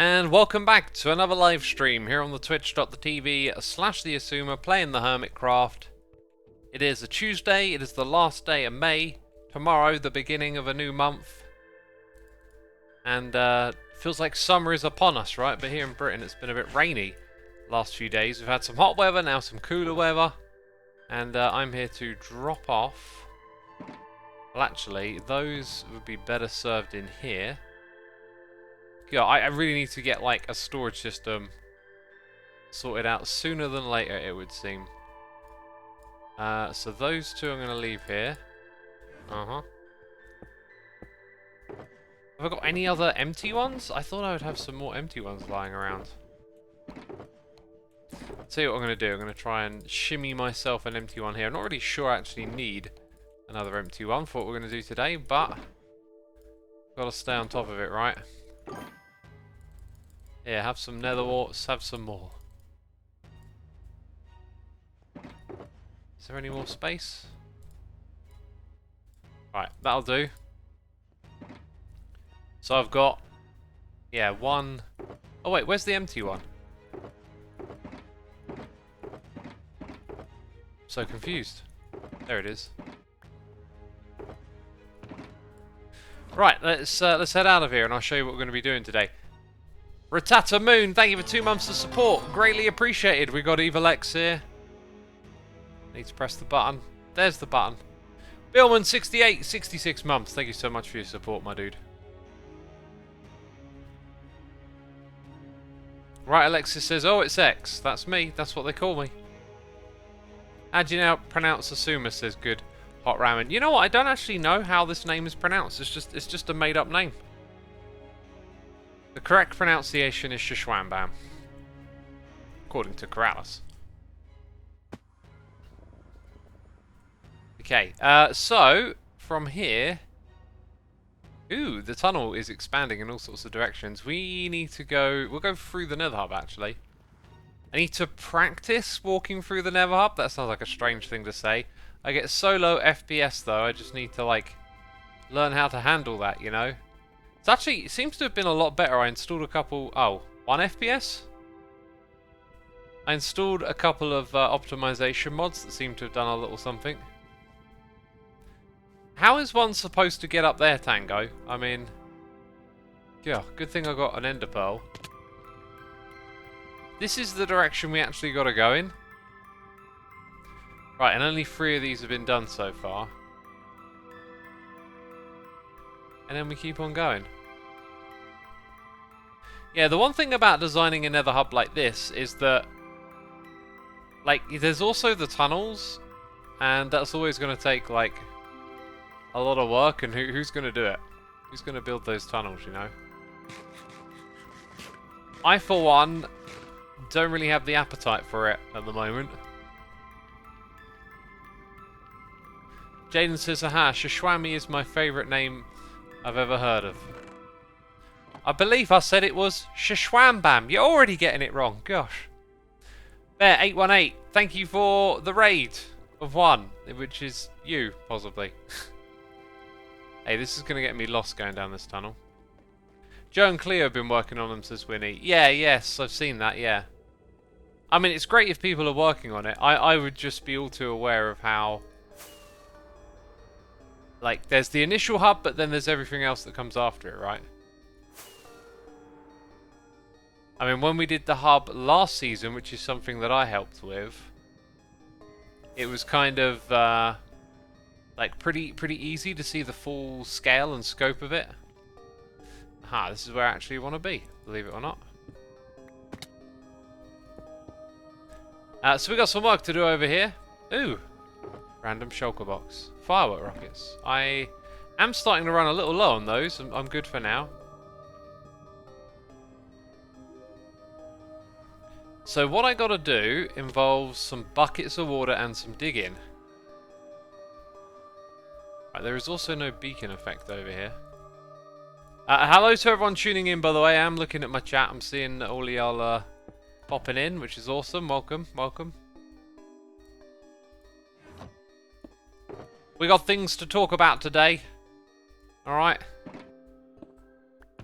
And welcome back to another live stream here on the twitch.tv/the playing the Hermitcraft. It is a Tuesday, it is the last day of May, tomorrow the beginning of a new month. And feels like summer is upon us, right? But here in Britain it's been a bit rainy last few days. We've had some hot weather, now some cooler weather. And I'm here to drop off. Well, actually, those would be better served in here. Yeah, I really need to get like a storage system sorted out sooner than later, it would seem. So those two I'm going to leave here. Have I got any other empty ones? I thought I would have some more empty ones lying around. I'll tell you what I'm going to do. I'm going to try and shimmy myself an empty one here. I'm not really sure I actually need another empty one for what we're going to do today, but got to stay on top of it, right? Yeah, have some nether warts, have some more. Is there any more space? Right, that'll do. So I've got, yeah, one. Oh wait, where's the empty one? So confused. There it is. Right, let's head out of here and I'll show you what we're going to be doing today. Ratata Moon, thank you for 2 months of support. Greatly appreciated. We got Evil X here. Need to press the button. There's the button. Billman 68, 66 months. Thank you so much for your support, my dude. Right, Alexis says, oh, it's X. That's me. That's what they call me. How do you now pronounce Xisuma, says good. Hot Ramen. You know what? I don't actually know how this name is pronounced. It's just a made-up name. The correct pronunciation is Shishwambam, according to Corrales. Okay, so from here, ooh, the tunnel is expanding in all sorts of directions. We need to go. We'll go through the Nether Hub actually. I need to practice walking through the Nether Hub. That sounds like a strange thing to say. I get so low FPS though. I just need to like learn how to handle that, you know. It seems to have been a lot better. I installed a couple... Oh, 1 FPS? I installed a couple of optimization mods that seem to have done a little something. How is one supposed to get up there, Tango? I mean... Yeah, good thing I got an ender pearl. This is the direction we actually got to go in. Right, and only 3 of these have been done so far. And then we keep on going. Yeah, the one thing about designing a nether hub like this is that, like, there's also the tunnels, and that's always going to take, like, a lot of work, and who's going to do it? Who's going to build those tunnels, you know? I, for one, don't really have the appetite for it at the moment. Jaden says, aha, Shishwami is my favourite name I've ever heard of. I believe I said it was Shishwambam. You're already getting it wrong. Gosh. Bear 818. Thank you for the raid of 1, which is you, possibly. Hey, this is going to get me lost going down this tunnel. Joe and Cleo have been working on them, says Winnie. Yeah, yes, I've seen that, yeah. I mean, it's great if people are working on it. I would just be all too aware of how... Like, there's the initial hub, but then there's everything else that comes after it, right? I mean, when we did the hub last season, which is something that I helped with, it was kind of, like, pretty easy to see the full scale and scope of it. Aha, this is where I actually want to be, believe it or not. So we got some work to do over here. Ooh, random shulker box. Firework rockets. I am starting to run a little low on those. I'm good for now. So what I gotta do involves some buckets of water and some digging. Right, there is also no beacon effect over here. Hello to everyone tuning in, by the way. I am looking at my chat. I'm seeing all y'all popping in, which is awesome. Welcome, welcome. We got things to talk about today. Alright.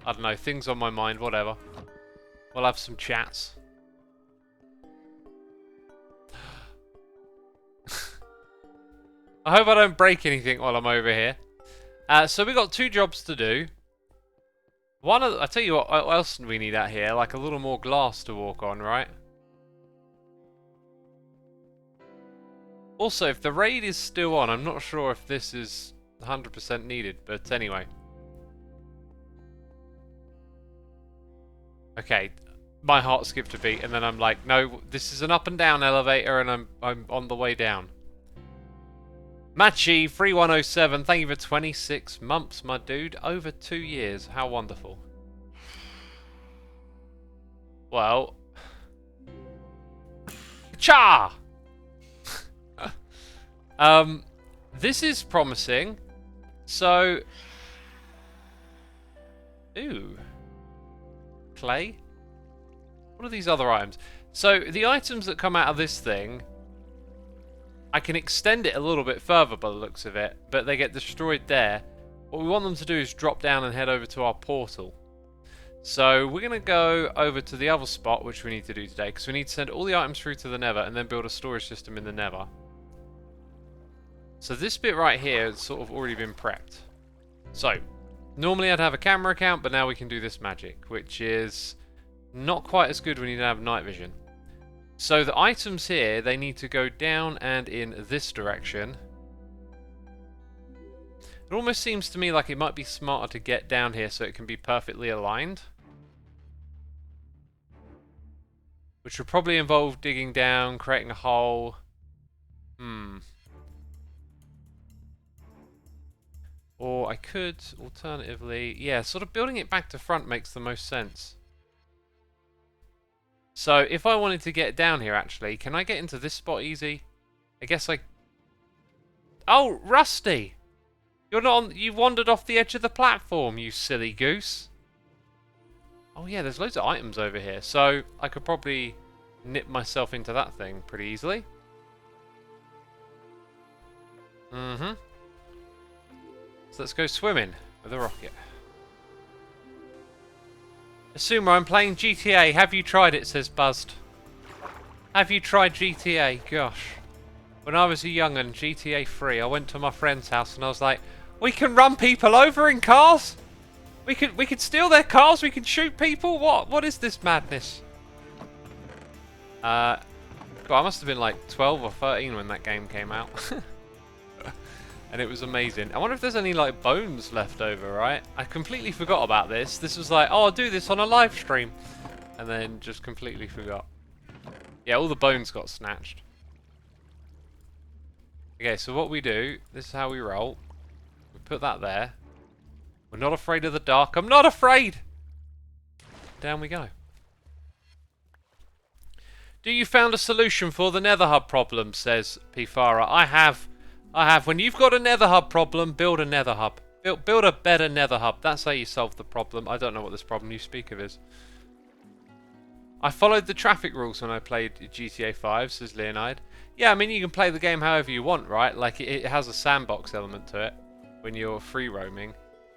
I don't know, things on my mind, whatever. We'll have some chats. I hope I don't break anything while I'm over here. So we got 2 jobs to do. I tell you what else we need out here, like a little more glass to walk on, right? Also, if the raid is still on, I'm not sure if this is 100% needed, but anyway. Okay, my heart skipped a beat, and then I'm like, no, this is an up and down elevator, and I'm on the way down. Machi 3107, thank you for 26 months, my dude. Over 2 years. How wonderful. Well, cha. This is promising. So, ooh, clay. What are these other items? So the items that come out of this thing, I can extend it a little bit further by the looks of it, but they get destroyed there. What we want them to do is drop down and head over to our portal. So we're going to go over to the other spot, which we need to do today, because we need to send all the items through to the Nether and then build a storage system in the Nether. So this bit right here has sort of already been prepped. So, normally I'd have a camera account, but now we can do this magic, which is not quite as good when you don't have night vision. So the items here, they need to go down and in this direction. It almost seems to me like it might be smarter to get down here so it can be perfectly aligned. Which would probably involve digging down, creating a hole. Or I could, alternatively, yeah, sort of building it back to front makes the most sense. So if I wanted to get down here, actually, can I get into this spot easy? I guess I... Oh, Rusty! You're not on... You wandered off the edge of the platform, you silly goose. Oh yeah, there's loads of items over here. So I could probably nip myself into that thing pretty easily. So let's go swimming with a rocket. Xisuma, I'm playing GTA. Have you tried it? Says Buzzed. Have you tried GTA? Gosh. When I was a young'un, GTA 3, I went to my friend's house and I was like, we can run people over in cars? We could steal their cars? We can shoot people? What is this madness? God, I must have been like 12 or 13 when that game came out. And it was amazing. I wonder if there's any like bones left over, right? I completely forgot about this. This was like, oh, I'll do this on a live stream. And then just completely forgot. Yeah, all the bones got snatched. Okay, so what we do, this is how we roll. We put that there. We're not afraid of the dark. I'm not afraid! Down we go. Do you found a solution for the Nether hub problem, says Pifara. I have. When you've got a Nether hub problem, build a Nether hub. Build a better Nether hub. That's how you solve the problem. I don't know what this problem you speak of is. I followed the traffic rules when I played GTA 5, says Leonide. Yeah, I mean, you can play the game however you want, right? Like, it has a sandbox element to it when you're free roaming.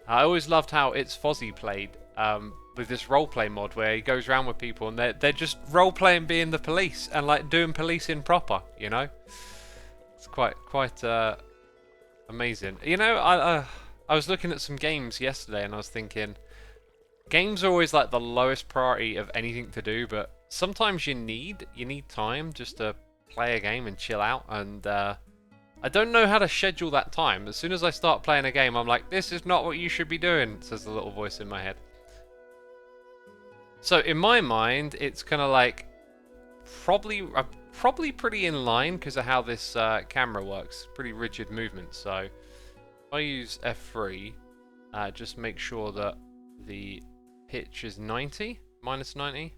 I always loved how It's Fozzie played with this roleplay mod where he goes around with people and they're just roleplaying being the police and, like, doing policing proper, you know? It's quite amazing. You know, I was looking at some games yesterday and I was thinking, games are always like the lowest priority of anything to do, but sometimes you need time just to play a game and chill out. And I don't know how to schedule that time. As soon as I start playing a game, I'm like, this is not what you should be doing, says the little voice in my head. So in my mind, it's kind of like probably pretty in line because of how this camera works. Pretty rigid movement. So if I use F3, just make sure that the pitch is 90, minus 90.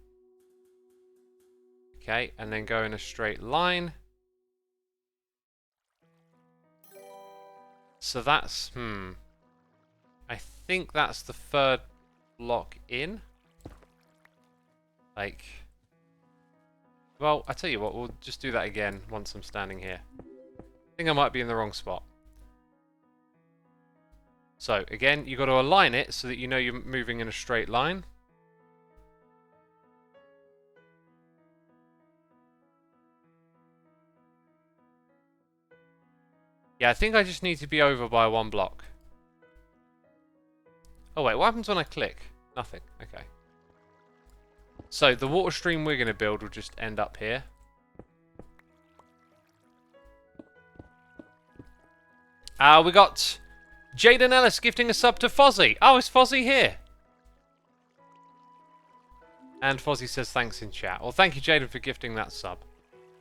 Okay, and then go in a straight line. So that's, I think that's the third block in. Like, well, I tell you what, we'll just do that again once I'm standing here. I think I might be in the wrong spot. So, again, you've got to align it so that you know you're moving in a straight line. Yeah, I think I just need to be over by 1 block. Oh wait, what happens when I click? Nothing. Okay. So the water stream we're going to build will just end up here. We got Jaden Ellis gifting a sub to Fozzie. Oh, is Fozzie here? And Fozzie says thanks in chat. Well, thank you, Jaden, for gifting that sub.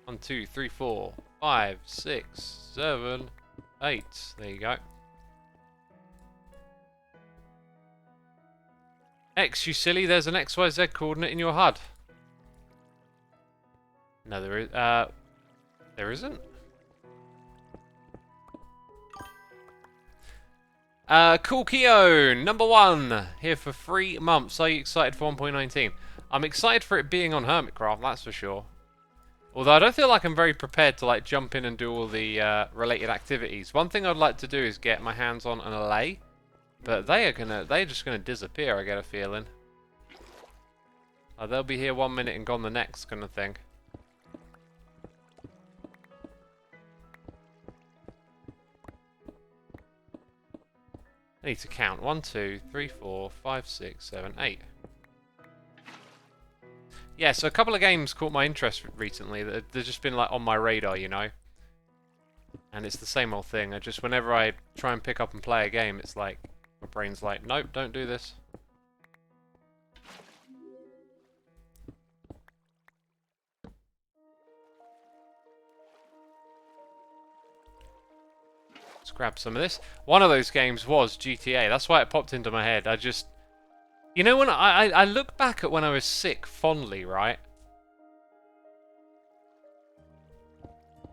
1, 2, 3, 4, 5, 6, 7, 8. There you go. X, you silly. There's an XYZ coordinate in your HUD. No, there is. There isn't. Cool Keone, number 1, here for 3 months. Are you excited for 1.19? I'm excited for it being on Hermitcraft, that's for sure. Although I don't feel like I'm very prepared to like jump in and do all the related activities. One thing I'd like to do is get my hands on an allay, but they're just gonna disappear. I get a feeling. They'll be here 1 minute and gone the next, kind of thing. I need to count 1, 2, 3, 4, 5, 6, 7, 8. Yeah, so a couple of games caught my interest recently. They've just been like on my radar, you know. And it's the same old thing. Whenever I try and pick up and play a game, it's like my brain's like, nope, don't do this. Let's grab some of this. One of those games was GTA. That's why it popped into my head. You know, when I look back at when I was sick fondly, right?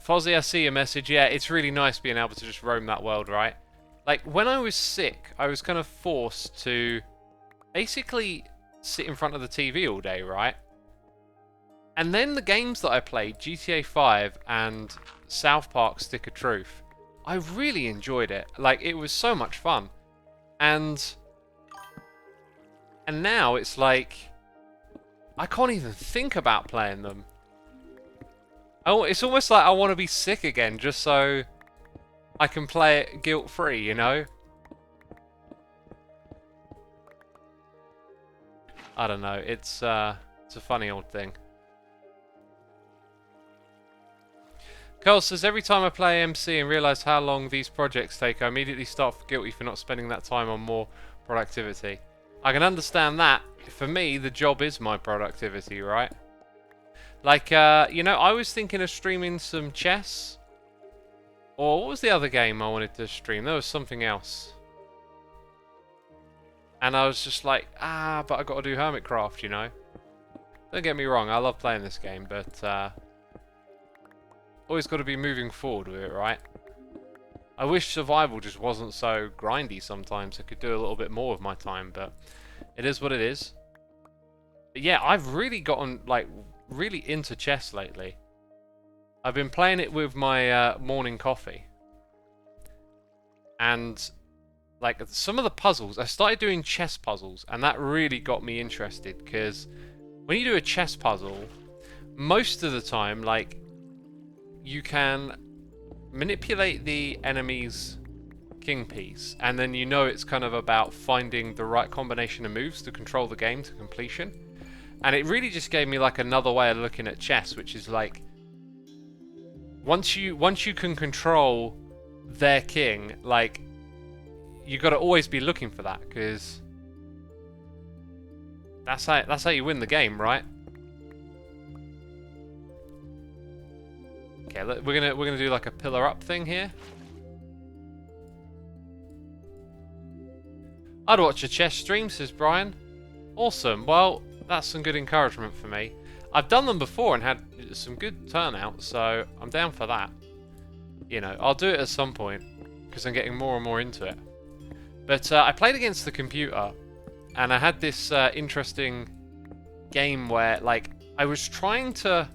Fozzie, I see your message. Yeah, it's really nice being able to just roam that world, right? Like, when I was sick, I was kind of forced to basically sit in front of the TV all day, right? And then the games that I played, GTA 5 and South Park Stick of Truth, I really enjoyed it. Like, it was so much fun. And now it's like, I can't even think about playing them. It's almost like I want to be sick again, just so I can play it guilt-free, you know? I don't know, it's a funny old thing. Carl says, every time I play MC and realise how long these projects take, I immediately start guilty for not spending that time on more productivity. I can understand that. For me, the job is my productivity, right? Like, you know, I was thinking of streaming some chess. Or what was the other game I wanted to stream? There was something else. And I was just like, but I got to do Hermitcraft, you know? Don't get me wrong, I love playing this game, but always got to be moving forward with it, right? I wish survival just wasn't so grindy sometimes. I could do a little bit more with my time, but it is what it is. But yeah, I've really gotten, like, really into chess lately. I've been playing it with my morning coffee. And, like, some of the puzzles, I started doing chess puzzles, and that really got me interested, because when you do a chess puzzle, most of the time, like, you can manipulate the enemy's king piece, and then you know it's kind of about finding the right combination of moves to control the game to completion. And it really just gave me like another way of looking at chess, which is like, once you can control their king, like, you got to always be looking for that, because that's how you win the game, right? Okay, we're gonna do like a pillar up thing here. I'd watch a chess stream, says Brian. Awesome. Well, that's some good encouragement for me. I've done them before and had some good turnout, so I'm down for that. You know, I'll do it at some point because I'm getting more and more into it. But I played against the computer, and I had this interesting game where, like, I was trying to,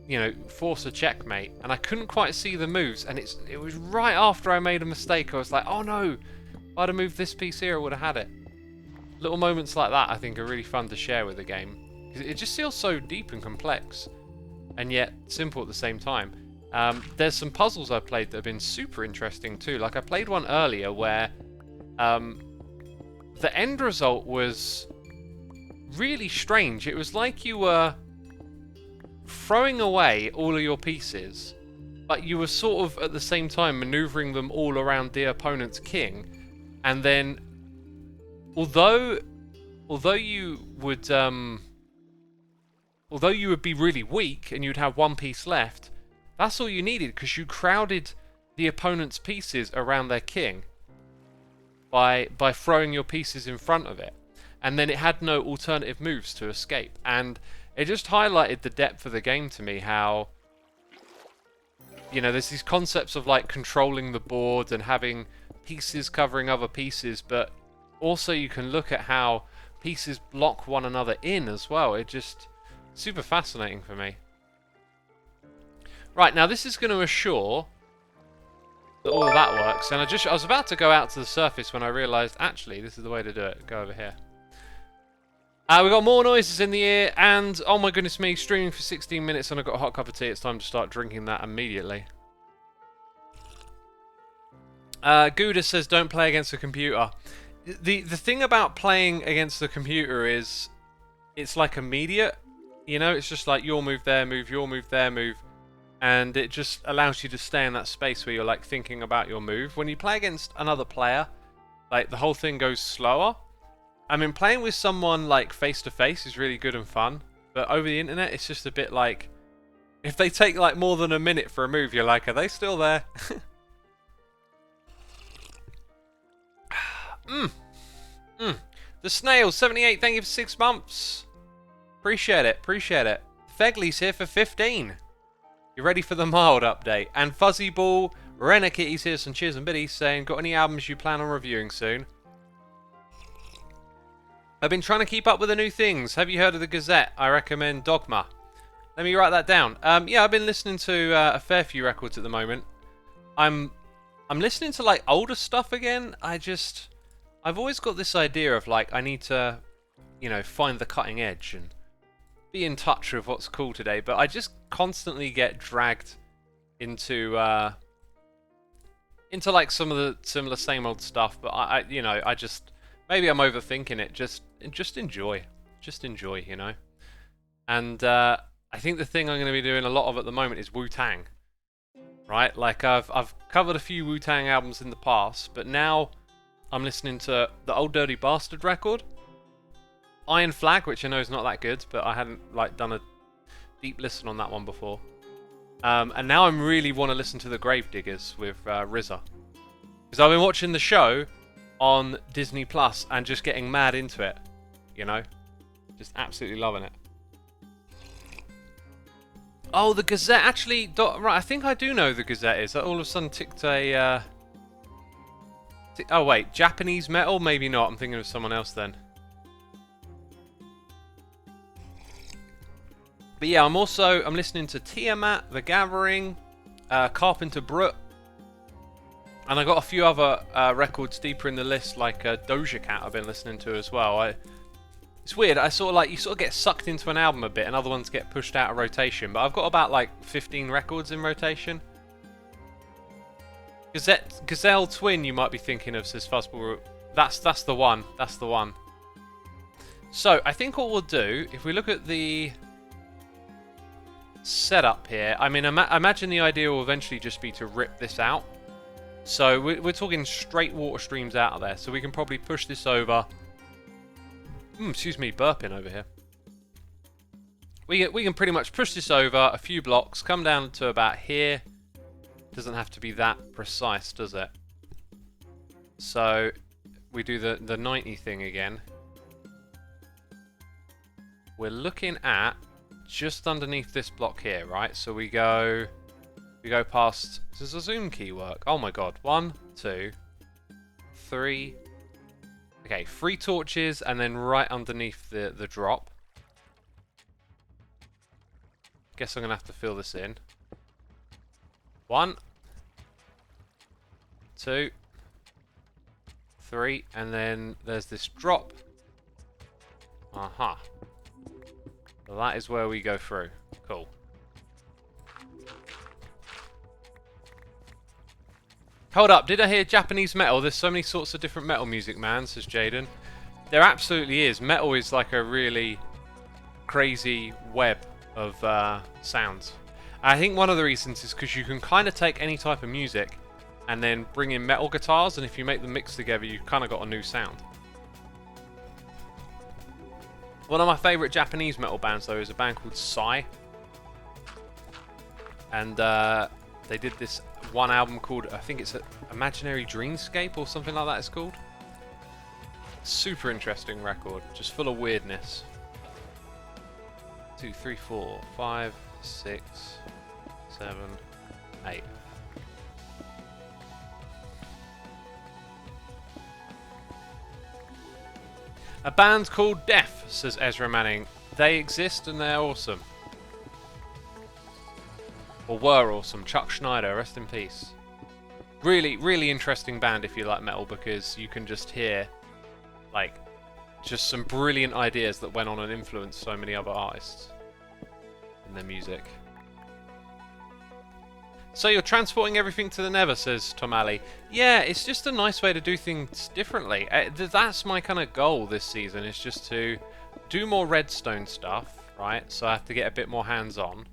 you know, force a checkmate, and I couldn't quite see the moves, and it was right after I made a mistake. I was like, oh no, if I'd have moved this piece here, I would have had it. Little moments like that, I think, are really fun to share with the game. It just feels so deep and complex, and yet simple at the same time. There's some puzzles I've played that have been super interesting too. Like I played one earlier where the end result was really strange. It was like you were throwing away all of your pieces, but you were sort of at the same time maneuvering them all around the opponent's king, and then although you would be really weak and you'd have one piece left, that's all you needed because you crowded the opponent's pieces around their king by throwing your pieces in front of it, and then it had no alternative moves to escape. And it just highlighted the depth of the game to me, how, you know, there's these concepts of like controlling the board and having pieces covering other pieces, but also you can look at how pieces block one another in as well. It just super fascinating for me. Right, now this is going to assure that all of that works, and I was about to go out to the surface when I realised actually this is the way to do it. Go over here. We've got more noises in the ear, and oh my goodness me, streaming for 16 minutes and I've got a hot cup of tea. It's time to start drinking that immediately. Gouda says don't play against the computer. The thing about playing against the computer is it's like immediate. You know, it's just like your move there, move, your move there, move. And it just allows you to stay in that space where you're like thinking about your move. When you play against another player, like the whole thing goes slower. I mean, playing with someone like face to face is really good and fun, but over the internet it's just a bit like, if they take like more than a minute for a move, you're like, are they still there? The snail 78, thank you for 6 months. Appreciate it, appreciate it. Fegley's here for 15. You ready for the mild update? And Fuzzy Ball, Renna Kitty's here, some cheers and biddies, saying, got any albums you plan on reviewing soon? I've been trying to keep up with the new things. Have you heard of the Gazette? I recommend Dogma. Let me write that down. Yeah, I've been listening to a fair few records at the moment. I'm listening to like older stuff again. I've always got this idea of like I need to, you know, find the cutting edge and be in touch with what's cool today, but I just constantly get dragged into like some of the similar same old stuff. But I just, maybe I'm overthinking it. Just enjoy, you know. And I think the thing I'm going to be doing a lot of at the moment is Wu-Tang, right? Like I've covered a few Wu-Tang albums in the past, but now I'm listening to the Old Dirty Bastard record, Iron Flag, which I know is not that good, but I hadn't like done a deep listen on that one before. And now I really want to listen to the Gravediggers with RZA, because I've been watching the show on Disney Plus and just getting mad into it, you know, just absolutely loving it. Oh, the Gazette, actually, right, I think I do know who the Gazette is. I all of a sudden ticked a oh wait, Japanese metal? Maybe not, I'm thinking of someone else then. But yeah, I'm listening to Tiamat, The Gathering, Carpenter Brut, and I got a few other records deeper in the list, like Doja Cat I've been listening to as well. It's weird, you sort of get sucked into an album a bit and other ones get pushed out of rotation, but I've got about like 15 records in rotation. Gazelle Twin you might be thinking of, says Fuzzball. That's the one, that's the one. So, I think what we'll do, if we look at the setup here, I mean, imagine the idea will eventually just be to rip this out. So we're talking straight water streams out of there, so we can probably push this over. Excuse me, burping over here. We can pretty much push this over a few blocks, come down to about here. Doesn't have to be that precise, does it? So we do the 90 thing again. We're looking at just underneath this block here, right? So we go past. Does the zoom key work? Oh my god. 1, 2, 3. Okay, 3 torches and then right underneath the drop. Guess I'm gonna have to fill this in. 1, 2, 3, and then there's this drop. Aha. So that is where we go through. Cool. Hold up, did I hear Japanese metal? There's so many sorts of different metal music, man, says Jaden. There absolutely is. Metal is like a really crazy web of sounds. I think one of the reasons is because you can kind of take any type of music and then bring in metal guitars, and if you make them mix together, you've kind of got a new sound. One of my favourite Japanese metal bands, though, is a band called Psy. And they did this one album called, I think it's Imaginary Dreamscape or something like that it's called. Super interesting record, just full of weirdness. 2, 3, 4, 5, 6, 7, 8. A band called Deaf, says Ezra Manning. They exist and they're awesome. Or were awesome. Chuck Schneider, rest in peace. Really, really interesting band if you like metal, because you can just hear, like, just some brilliant ideas that went on and influenced so many other artists in their music. So you're transporting everything to the Nether, says Tom Alley. Yeah, it's just a nice way to do things differently. That's my kind of goal this season, is just to do more redstone stuff, right? So I have to get a bit more hands-on.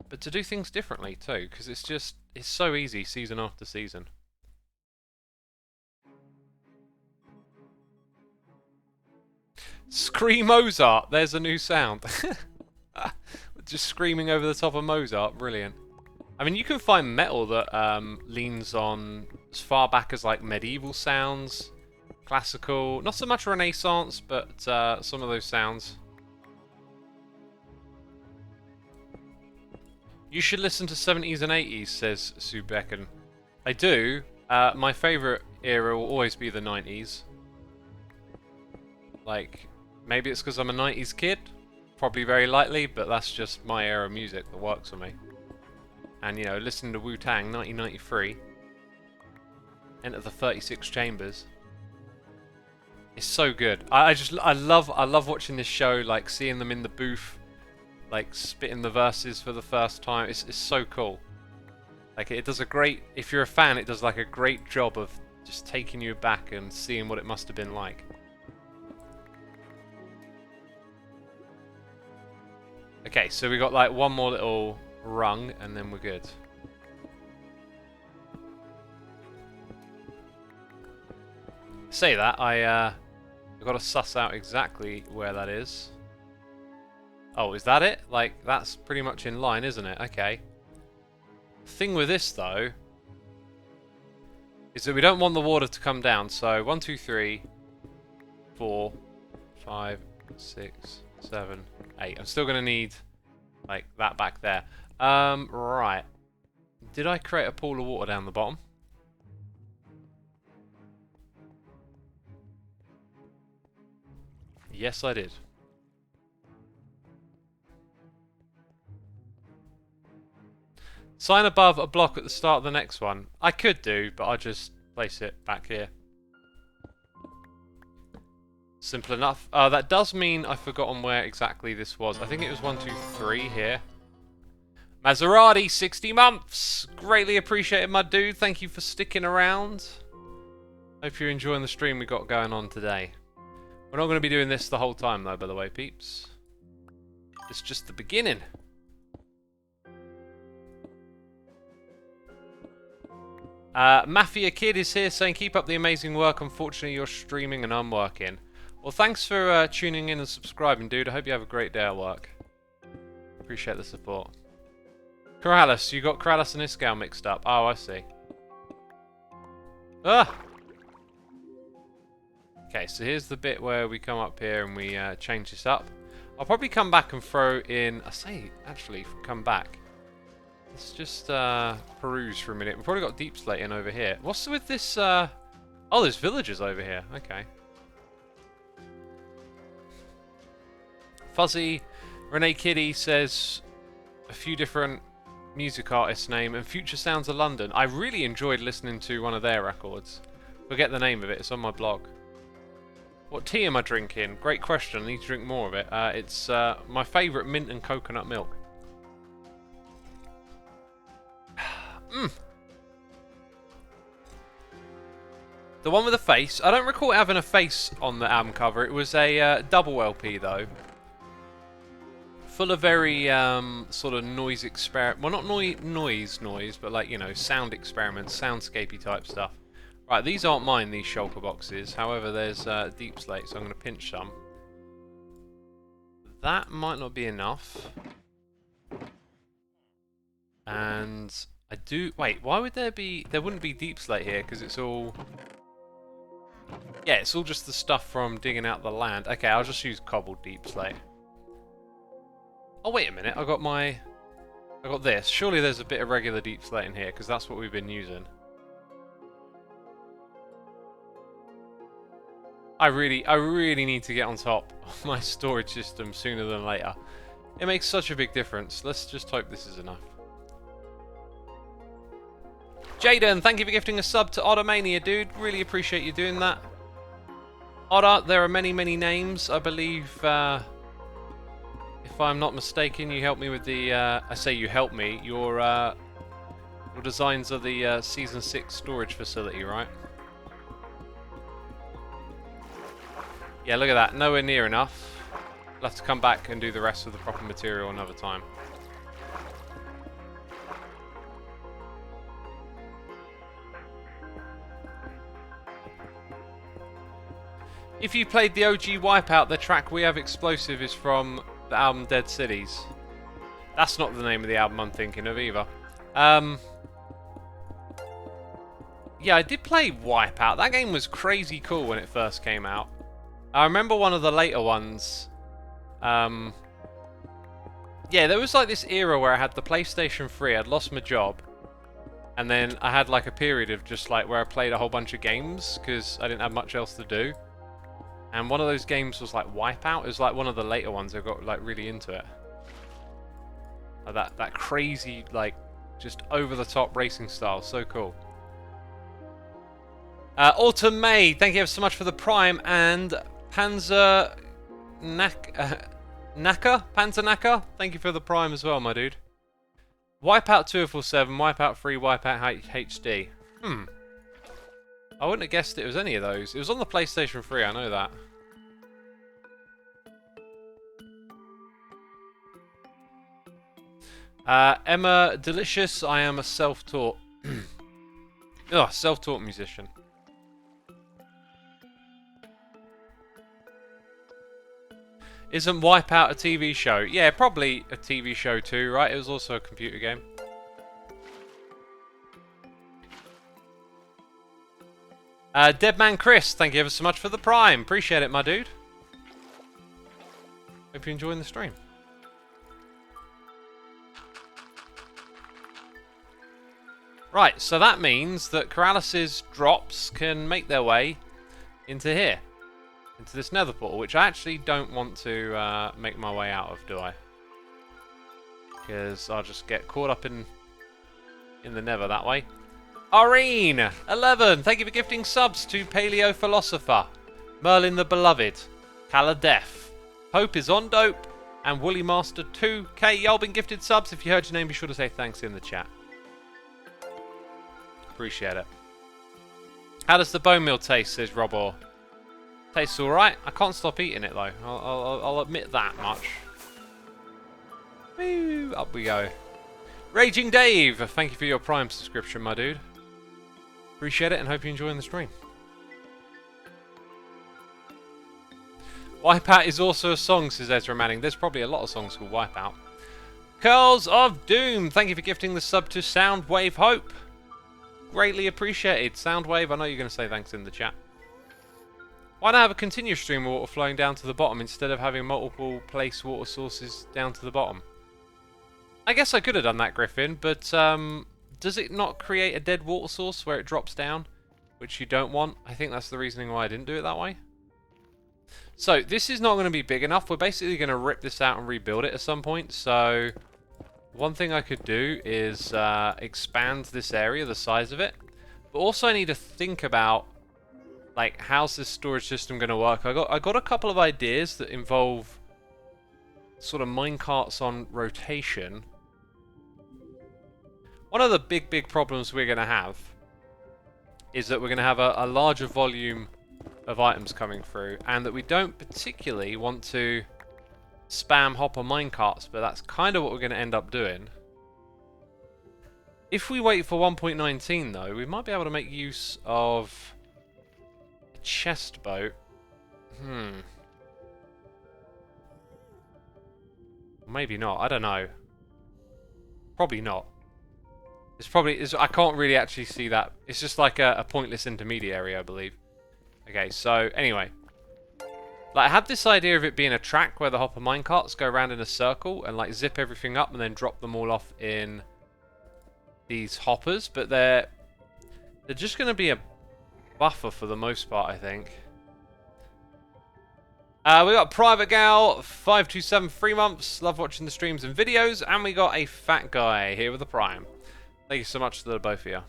But to do things differently too, because it's so easy season after season. Scream Mozart, there's a new sound. Just screaming over the top of Mozart, brilliant. I mean, you can find metal that leans on as far back as like medieval sounds, classical, not so much Renaissance, but some of those sounds. You should listen to 70s and 80s, says Sue Becken. I do. My favourite era will always be the 90s. Like, maybe it's because I'm a 90s kid, probably very likely, but that's just my era of music that works for me. And, you know, listening to Wu-Tang, 1993, Enter the 36 Chambers. It's so good. I love watching this show, like seeing them in the booth, like spitting the verses for the first time. It's so cool. Like, it does a great, if you're a fan, it does like a great job of just taking you back and seeing what it must have been like. Okay, so we got like one more little rung and then we're good. Say that, I've got to suss out exactly where that is. Oh, is that it? Like, that's pretty much in line, isn't it? Okay. Thing with this, though, is that we don't want the water to come down. So, 1, 2, 3, 4, 5, 6, 7, 8. I'm still going to need, like, that back there. Right. Did I create a pool of water down the bottom? Yes, I did. Sign above a block at the start of the next one. I could do, but I'll just place it back here. Simple enough. That does mean I've forgotten where exactly this was. I think it was 1, 2, 3 here. Maserati, 60 months! Greatly appreciated, my dude. Thank you for sticking around. Hope you're enjoying the stream we got going on today. We're not going to be doing this the whole time, though, by the way, peeps. It's just the beginning. Mafia Kid is here saying, keep up the amazing work. Unfortunately, you're streaming and I'm working. Well, thanks for tuning in and subscribing, dude. I hope you have a great day at work. Appreciate the support. Corrales, you got Corrales and Iskal mixed up. Oh, I see. Ah! Okay, so here's the bit where we come up here and we change this up. I'll probably come back and throw in... I say, actually, come back. Let's just peruse for a minute. We've probably got deep slate in over here. What's with this... Oh, there's villagers over here. Okay. Fuzzy Renee Kiddy says a few different music artists' name and Future Sounds of London. I really enjoyed listening to one of their records. Forget the name of it. It's on my blog. What tea am I drinking? Great question. I need to drink more of it. It's my favourite mint and coconut milk. The one with a face. I don't recall having a face on the album cover. It was a double LP though. Full of very sort of noise experiment. Well, not noise, but like, you know, sound experiments, soundscapey type stuff. Right, these aren't mine, these shulker boxes. However, there's deep slate, so I'm going to pinch some. That might not be enough. And I do... Wait, why would there be... There wouldn't be deep slate here, because it's all... Yeah, it's all just the stuff from digging out the land. Okay, I'll just use cobbled deep slate. Oh, wait a minute, I got this. Surely there's a bit of regular deep slate in here, because that's what we've been using. I really need to get on top of my storage system sooner than later. It makes such a big difference. Let's just hope this is enough. Jaden, thank you for gifting a sub to Ottermania, dude. Really appreciate you doing that. Otter, there are many, many names. I believe, if I'm not mistaken, you helped me with the... I say you helped me. Your designs of the Season 6 storage facility, right? Yeah, look at that. Nowhere near enough. We'll have to come back and do the rest of the proper material another time. If you played the OG Wipeout, the track We Have Explosive is from the album Dead Cities. That's not the name of the album I'm thinking of either. Yeah, I did play Wipeout. That game was crazy cool when it first came out. I remember one of the later ones. Yeah, there was like this era where I had the PlayStation 3, I'd lost my job. And then I had like a period of just like where I played a whole bunch of games because I didn't have much else to do. And one of those games was like Wipeout. It was like one of the later ones. I got like really into it. Like that crazy, like, just over-the-top racing style. So cool. Autumn May, thank you ever so much for the Prime. And Panzer Naka, thank you for the Prime as well, my dude. Wipeout 247, Wipeout 3, Wipeout HD. I wouldn't have guessed it was any of those. It was on the PlayStation 3, I know that. Emma Delicious, I am a self-taught... self-taught musician. Isn't Wipeout a TV show? Yeah, probably a TV show too, right? It was also a computer game. Deadman Chris, thank you ever so much for the Prime. Appreciate it, my dude. Hope you're enjoying the stream. Right, so that means that Corrales' drops can make their way into here. Into this nether portal, which I actually don't want to make my way out of, do I? Because I'll just get caught up in the nether that way. Irene, 11, thank you for gifting subs to Paleo Philosopher, Merlin the Beloved, Caladef, Hope is on Dope, and Woolly Master 2K. Y'all been gifted subs. If you heard your name, be sure to say thanks in the chat. Appreciate it. How does the bone meal taste, says Robor. Tastes alright. I can't stop eating it though. I'll admit that much. Woo, up we go. Raging Dave, thank you for your Prime subscription, my dude. Appreciate it and hope you're enjoying the stream. Wipeout is also a song, says Ezra Manning. There's probably a lot of songs called Wipeout. Curls of Doom, thank you for gifting the sub to Soundwave Hope. Greatly appreciated. Soundwave, I know you're going to say thanks in the chat. Why not have a continuous stream of water flowing down to the bottom instead of having multiple place water sources down to the bottom? I guess I could have done that, Griffin, but does it not create a dead water source where it drops down, which you don't want? I think that's the reasoning why I didn't do it that way. So, this is not going to be big enough. We're basically going to rip this out and rebuild it at some point. So, one thing I could do is expand this area, the size of it. But also I need to think about, like, how's this storage system going to work? I got a couple of ideas that involve sort of minecarts on rotation. One of the big problems we're going to have is that we're going to have a larger volume of items coming through, and that we don't particularly want to spam hopper minecarts, but that's kind of what we're going to end up doing. If we wait for 1.19 though, we might be able to make use of a chest boat. Maybe not, I don't know. Probably not. I can't really actually see that. It's just like a pointless intermediary, I believe. Okay, so anyway. Like, I had this idea of it being a track where the hopper minecarts go around in a circle and like zip everything up and then drop them all off in these hoppers, but they're just going to be a buffer for the most part, I think. We got Private Gal 527 3 months. Love watching the streams and videos, and we got a fat guy here with a Prime. Thank you so much to the both of you.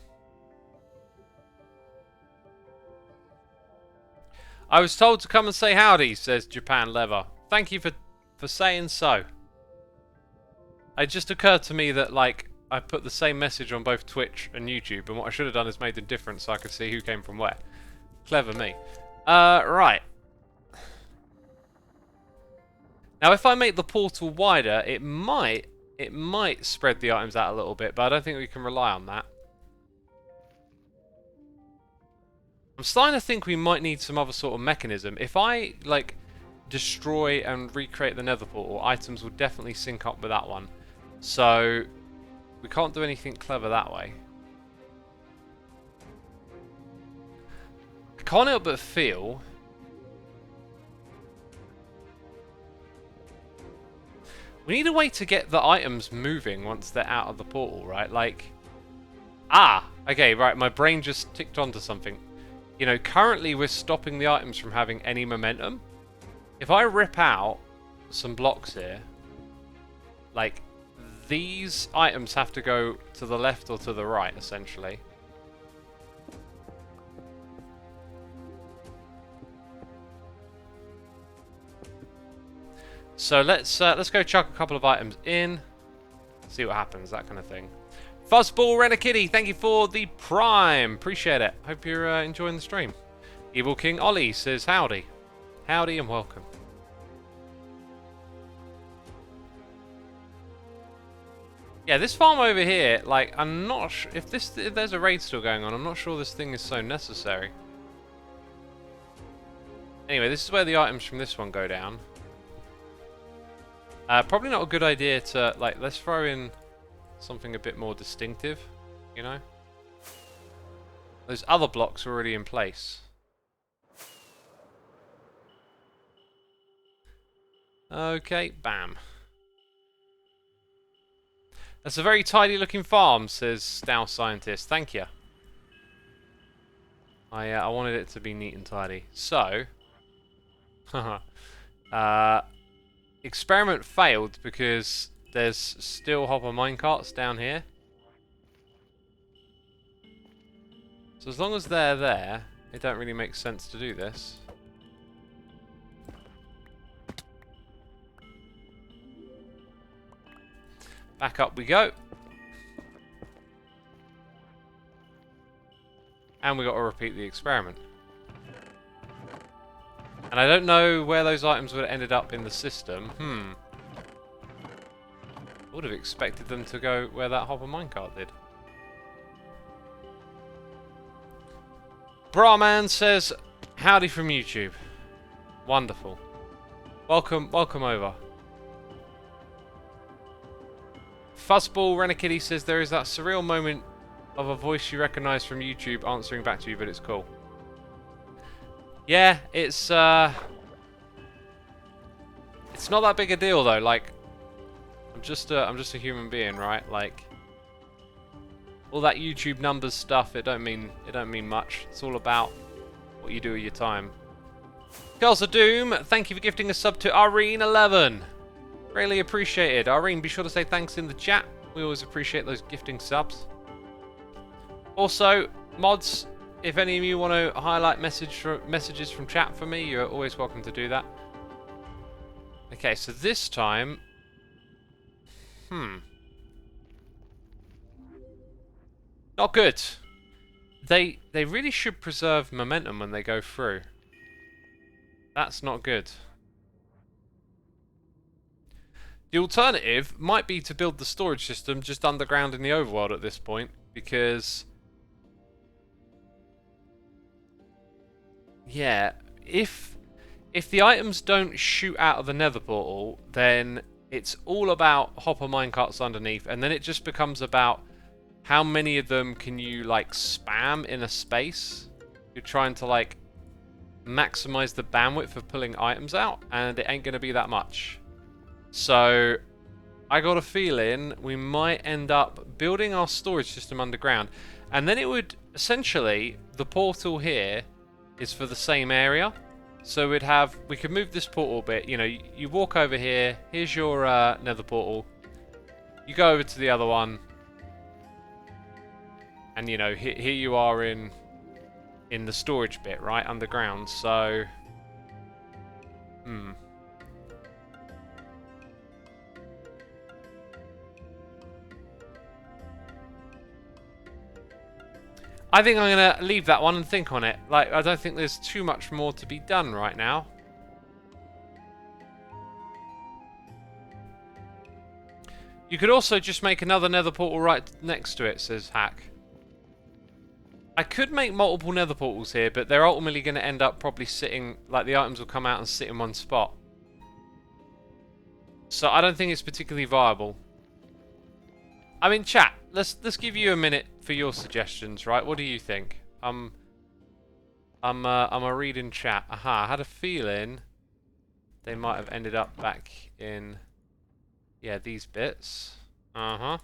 I was told to come and say howdy, says Japan Lever. Thank you for saying so. It just occurred to me that, like, I put the same message on both Twitch and YouTube, and what I should have done is made them different so I could see who came from where. Clever me. Right. Now, if I make the portal wider, it might spread the items out a little bit, but I don't think we can rely on that. I'm starting to think we might need some other sort of mechanism. If I, like, destroy and recreate the nether portal, items will definitely sync up with that one. So, we can't do anything clever that way. I can't help but feel... we need a way to get the items moving once they're out of the portal, right? Like... ah! Okay, right, my brain just ticked onto something. You know, currently we're stopping the items from having any momentum. If I rip out some blocks here, like, these items have to go to the left or to the right, essentially. So let's go chuck a couple of items in, see what happens, that kind of thing. Fuzzball Renakitty, thank you for the Prime. Appreciate it. Hope you're enjoying the stream. Evil King Ollie says howdy. Howdy and welcome. Yeah, this farm over here, like, I'm not sure if there's a raid still going on. I'm not sure this thing is so necessary. Anyway, this is where the items from this one go down. Probably not a good idea to, like, let's throw in something a bit more distinctive, you know? Those other blocks are already in place. Okay, bam. That's a very tidy looking farm, says Stow Scientist. Thank you. I wanted it to be neat and tidy. So, experiment failed because there's still hopper minecarts down here. So as long as they're there, it don't really make sense to do this. Back up we go. And we got to repeat the experiment. And I don't know where those items would have ended up in the system. I would have expected them to go where that hopper minecart did. Brahman says, howdy from YouTube. Wonderful. Welcome over. Fuzzball Renakitty says there is that surreal moment of a voice you recognise from YouTube answering back to you, but it's cool. Yeah, it's not that big a deal though. Like, I'm just a human being, right? Like, all that YouTube numbers stuff, it don't mean much. It's all about what you do with your time. Girls of Doom, thank you for gifting a sub to Irene11. Really appreciated. Irene, be sure to say thanks in the chat. We always appreciate those gifting subs. Also, mods, if any of you want to highlight messages from chat for me, you're always welcome to do that. Okay, so this time... Not good. They really should preserve momentum when they go through. That's not good. The alternative might be to build the storage system just underground in the overworld at this point, because yeah, if the items don't shoot out of the Nether portal, then it's all about hopper minecarts underneath, and then it just becomes about how many of them can you like spam in a space. You're trying to like maximize the bandwidth of pulling items out, and it ain't gonna be that much. So I got a feeling we might end up building our storage system underground, and then it would essentially, the portal here is for the same area. So we could move this portal bit, you know, you walk over here, here's your Nether portal, you go over to the other one, and you know, here you are in the storage bit, right, underground. So I think I'm going to leave that one and think on it. Like, I don't think there's too much more to be done right now. You could also just make another Nether portal right next to it, says Hack. I could make multiple Nether portals here, but they're ultimately going to end up probably sitting, like the items will come out and sit in one spot. So I don't think it's particularly viable. I mean, chat, let's give you a minute for your suggestions, right? What do you think? I'm a read in chat. Aha, I had a feeling they might have ended up back in, yeah, these bits. Uh-huh.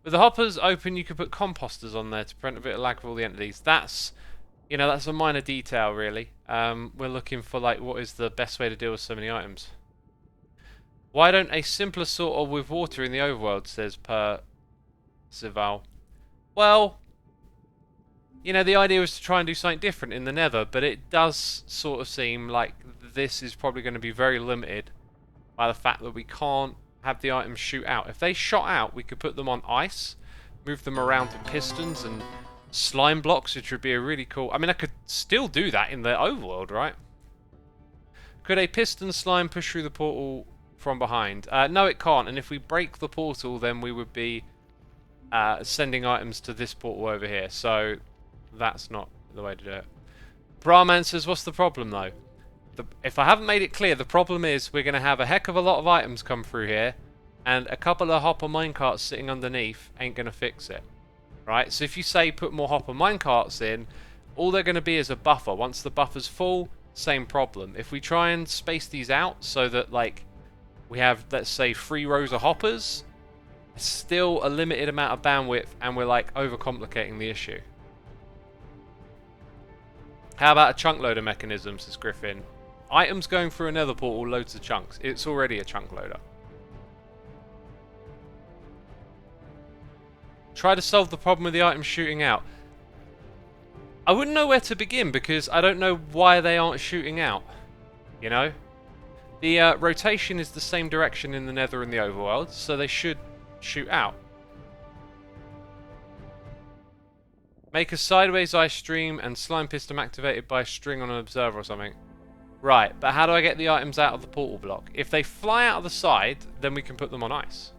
With the hoppers open, you could put composters on there to prevent a bit of lag for all the entities. That's, you know, that's a minor detail, really. We're looking for, like, what is the best way to deal with so many items. Why don't a simpler sorter with water in the overworld, says Percival. Well, you know, the idea was to try and do something different in the Nether, but it does sort of seem like this is probably going to be very limited by the fact that we can't have the items shoot out. If they shot out, we could put them on ice, move them around with pistons and slime blocks, which would be a really cool... I mean, I could still do that in the overworld, right? Could a piston slime push through the portal from behind? No, it can't. And if we break the portal, then we would be sending items to this portal over here. So that's not the way to do it. Brahman says, what's the problem, though? If I haven't made it clear, the problem is we're going to have a heck of a lot of items come through here, and a couple of hopper minecarts sitting underneath ain't going to fix it. Right? So if you say put more hopper minecarts in, all they're going to be is a buffer. Once the buffer's full, same problem. If we try and space these out so that, like, we have, let's say, 3 rows of hoppers, it's still a limited amount of bandwidth, and we're, like, overcomplicating the issue. How about a chunk loader mechanism, says Griffin? Items going through a Nether portal loads the chunks. It's already a chunk loader. Try to solve the problem with the items shooting out. I wouldn't know where to begin because I don't know why they aren't shooting out. You know? The rotation is the same direction in the Nether and the overworld, so they should shoot out. Make a sideways ice stream and slime piston activated by a string on an observer or something. Right, but how do I get the items out of the portal block? If they fly out of the side, then we can put them on ice.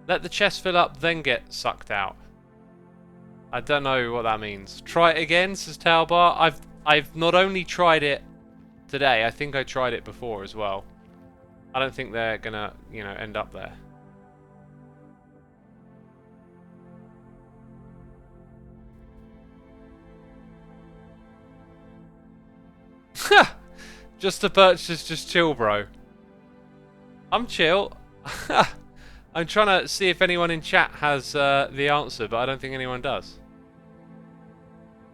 Let the chest fill up, then get sucked out. I don't know what that means. Try it again, says Talbar. I've not only tried it today, I think I tried it before as well. I don't think they're gonna, you know, end up there. Just to purchase, just chill, bro. I'm chill. I'm trying to see if anyone in chat has the answer, but I don't think anyone does.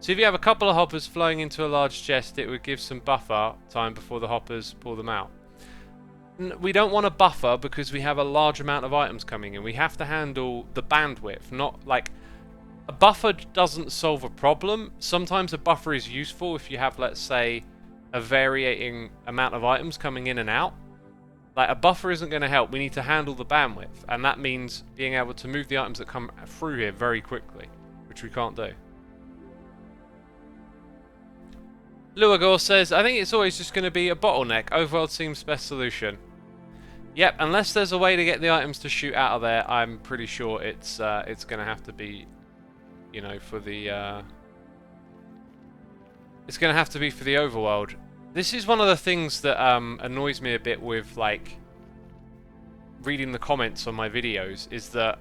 So if you have a couple of hoppers flowing into a large chest, it would give some buffer time before the hoppers pull them out. We don't want a buffer because we have a large amount of items coming in. We have to handle the bandwidth, not like... A buffer doesn't solve a problem. Sometimes a buffer is useful if you have, let's say, a varying amount of items coming in and out. Like, a buffer isn't going to help. We need to handle the bandwidth, and that means being able to move the items that come through here very quickly, which we can't do. Luagor says, I think it's always just going to be a bottleneck. Overworld seems best solution. Yep, unless there's a way to get the items to shoot out of there, I'm pretty sure it's going to have to be, you know, for the... It's going to have to be for the overworld. This is one of the things that annoys me a bit with, like, reading the comments on my videos, is that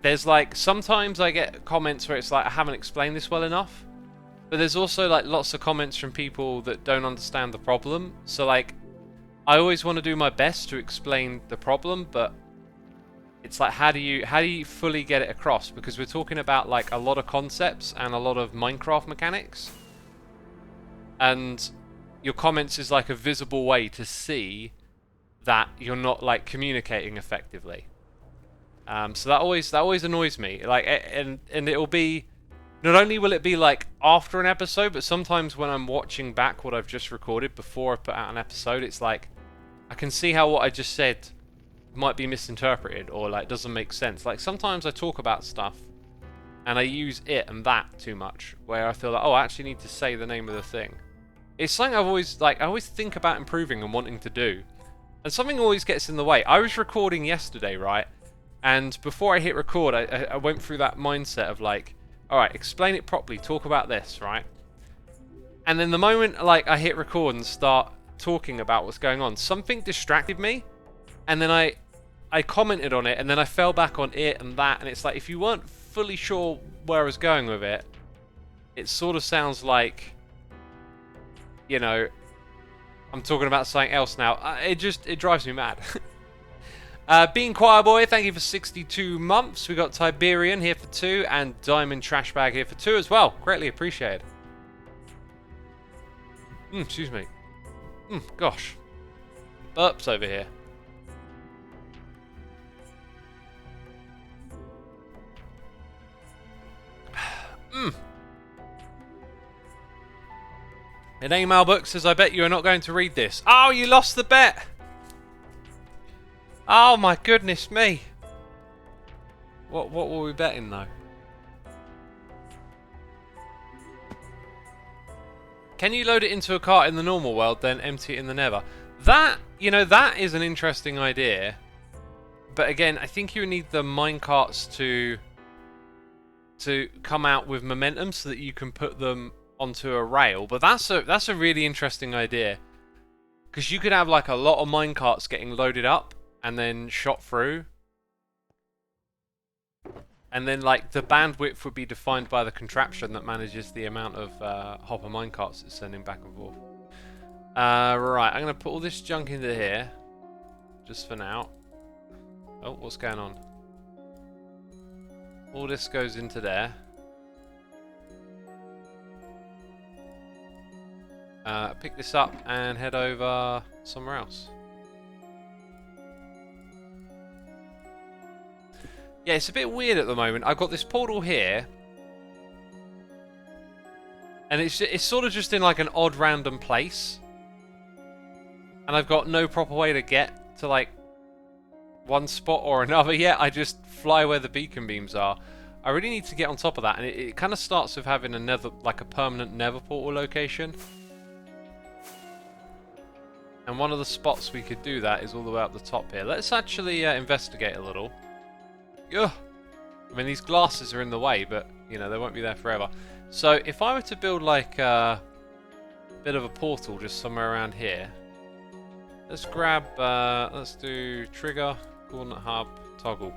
there's, like, sometimes I get comments where it's like, I haven't explained this well enough, but there's also, like, lots of comments from people that don't understand the problem. So, like, I always want to do my best to explain the problem, but it's like, how do you fully get it across? Because we're talking about, like, a lot of concepts and a lot of Minecraft mechanics. And your comments is like a visible way to see that you're not, like, communicating effectively. So that always annoys me. Like, and it'll be, not only will it be like after an episode, but sometimes when I'm watching back what I've just recorded before I put out an episode, it's like I can see how what I just said might be misinterpreted or, like, doesn't make sense. Like, sometimes I talk about stuff and I use it and that too much, where I feel like, oh, I actually need to say the name of the thing. It's something I've always, like, I always think about improving and wanting to do, and something always gets in the way. I was recording yesterday, right? And before I hit record, I went through that mindset of, like, alright, explain it properly, talk about this, right? And then the moment, like, I hit record and start talking about what's going on, something distracted me, and then I commented on it, and then I fell back on it and that, and it's like, if you weren't fully sure where I was going with it, it sort of sounds like, you know, I'm talking about something else now. It drives me mad. Being Choir Boy, thank you for 62 months. We got Tiberian here for 2, and Diamond Trash Bag here for 2 as well. Greatly appreciated. Excuse me. Gosh. Burps over here. An email book says, I bet you are not going to read this. Oh, you lost the bet. Oh my goodness me. What were we betting though? Can you load it into a cart in the normal world, then empty it in the Nether? That, you know, that is an interesting idea. But again, I think you need the minecarts to come out with momentum so that you can put them onto a rail. But that's a really interesting idea, because you could have, like, a lot of minecarts getting loaded up and then shot through, and then, like, the bandwidth would be defined by the contraption that manages the amount of hopper minecarts it's sending back and forth. Right, I'm gonna put all this junk into here just for now. Oh, what's going on? All this goes into there. Pick this up and head over somewhere else. Yeah, it's a bit weird at the moment. I've got this portal here, and it's sort of just in, like, an odd random place, and I've got no proper way to get to, like, one spot or another yet. I just fly where the beacon beams are. I really need to get on top of that, and it kind of starts with having a nether, like a permanent nether portal location. And one of the spots we could do that is all the way up the top here. Let's actually investigate a little. Ugh. I mean, these glasses are in the way, but, you know, they won't be there forever. So if I were to build, like, a bit of a portal just somewhere around here, let's grab, let's do trigger, coordinate hub, toggle.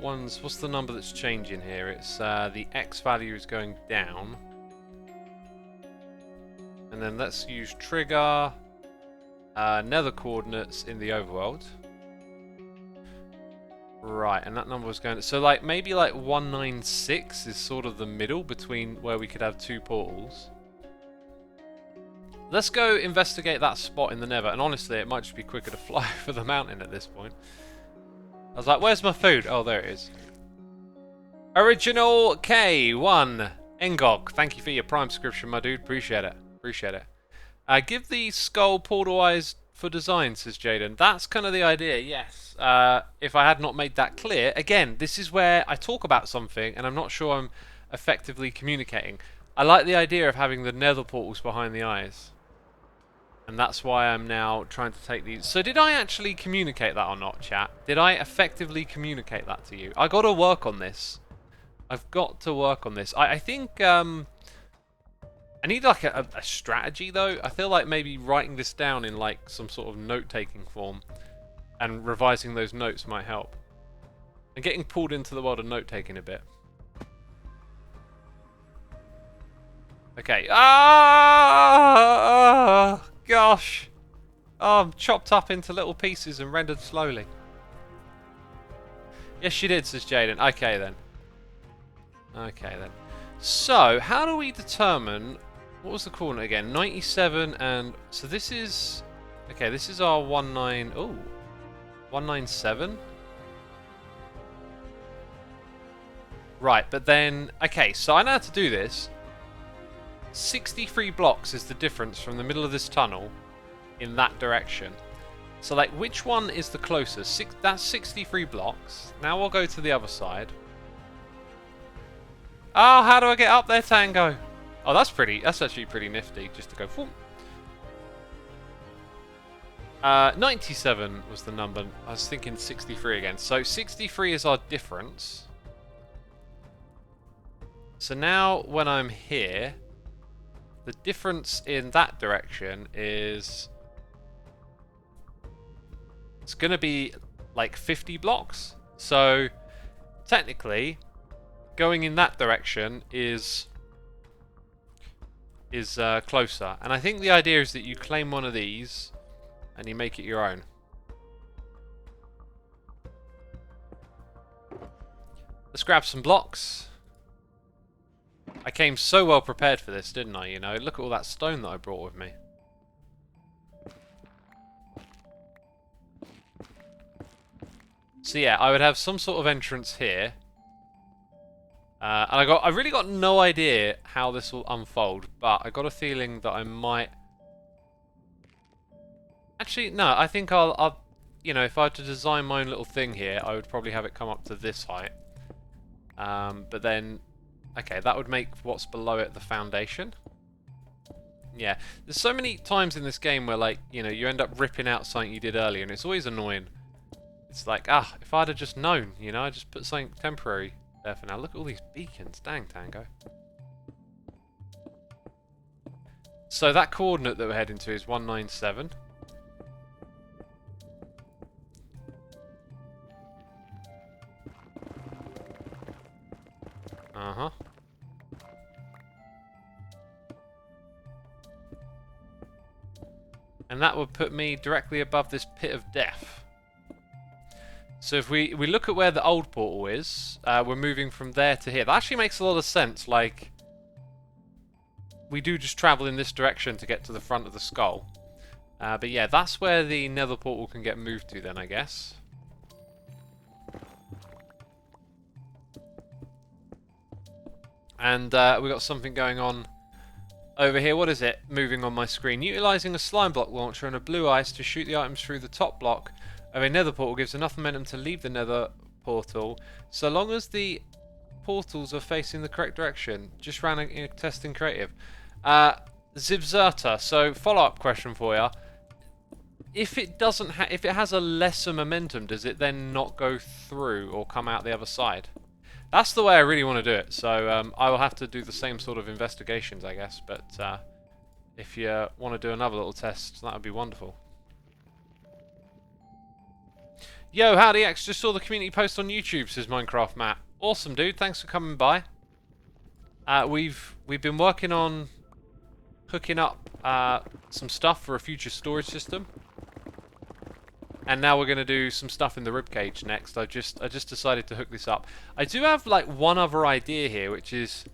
What's the number that's changing here? It's the X value is going down. And then let's use trigger, nether coordinates in the overworld. Right, and that number was going... So, like, maybe, like, 196 is sort of the middle between where we could have two portals. Let's go investigate that spot in the Nether, and honestly, it might just be quicker to fly over the mountain at this point. I was like, where's my food? Oh, there it is. Original K1 Engog, thank you for your Prime subscription, my dude. Appreciate it. Appreciate it. Give the skull portal eyes for design, says Jaden. That's kind of the idea, yes. If I had not made that clear, again, this is where I talk about something and I'm not sure I'm effectively communicating. I like the idea of having the nether portals behind the eyes. And that's why I'm now trying to take these. So did I actually communicate that or not, chat? Did I effectively communicate that to you? I got to work on this. I've got to work on this. I think I need like a strategy though. I feel like maybe writing this down in like some sort of note-taking form and revising those notes might help. And getting pulled into the world of note-taking a bit. Okay. Ah! Gosh. Oh, I'm chopped up into little pieces and rendered slowly. Yes, she did, says Jaden. Okay, then. Okay, then. So, how do we determine... What was the coordinate again? 97 and... So this is... Okay, this is our 19... Oh. 197? Right, but then... Okay, so I know how to do this. 63 blocks is the difference from the middle of this tunnel in that direction. So, like, which one is the closest? That's 63 blocks. Now we'll go to the other side. Oh, how do I get up there, Tango? Oh, that's actually pretty nifty, just to go... Whoop. 97 was the number. I was thinking 63 again. So, 63 is our difference. So now, when I'm here... The difference in that direction is... It's going to be like 50 blocks. So, technically, going in that direction is closer. And I think the idea is that you claim one of these and you make it your own. Let's grab some blocks. I came so well prepared for this, didn't I? You know, look at all that stone that I brought with me. So yeah, I would have some sort of entrance here. And I really got no idea how this will unfold, but I got a feeling that I might... Actually, no, I think I'll you know, if I had to design my own little thing here, I would probably have it come up to this height. But then... Okay, that would make what's below it the foundation. Yeah, there's so many times in this game where, like, you know, you end up ripping out something you did earlier, and it's always annoying. It's like, if I'd have just known, you know, I just put something temporary there for now. Look at all these beacons. Dang, Tango. So that coordinate that we're heading to is 197. Uh-huh. And that would put me directly above this pit of death. So if we look at where the old portal is, we're moving from there to here. That actually makes a lot of sense. Like, we do just travel in this direction to get to the front of the skull. But yeah, that's where the nether portal can get moved to then, I guess. And we've got something going on over here. What is it? Moving on my screen. Utilizing a slime block launcher and a blue ice to shoot the items through the top block of a nether portal gives enough momentum to leave the nether portal, so long as the portals are facing the correct direction. Just ran a test in creative. Zibzerta, so follow-up question for you. If it doesn't if it has a lesser momentum, does it then not go through or come out the other side? That's the way I really want to do it, so I will have to do the same sort of investigations, I guess, but if you want to do another little test, that would be wonderful. Yo, howdy X, just saw the community post on YouTube, says Minecraft Matt. Awesome, dude, thanks for coming by. We've been working on hooking up some stuff for a future storage system. And now we're going to do some stuff in the ribcage next. I just decided to hook this up. I do have like one other idea here, which is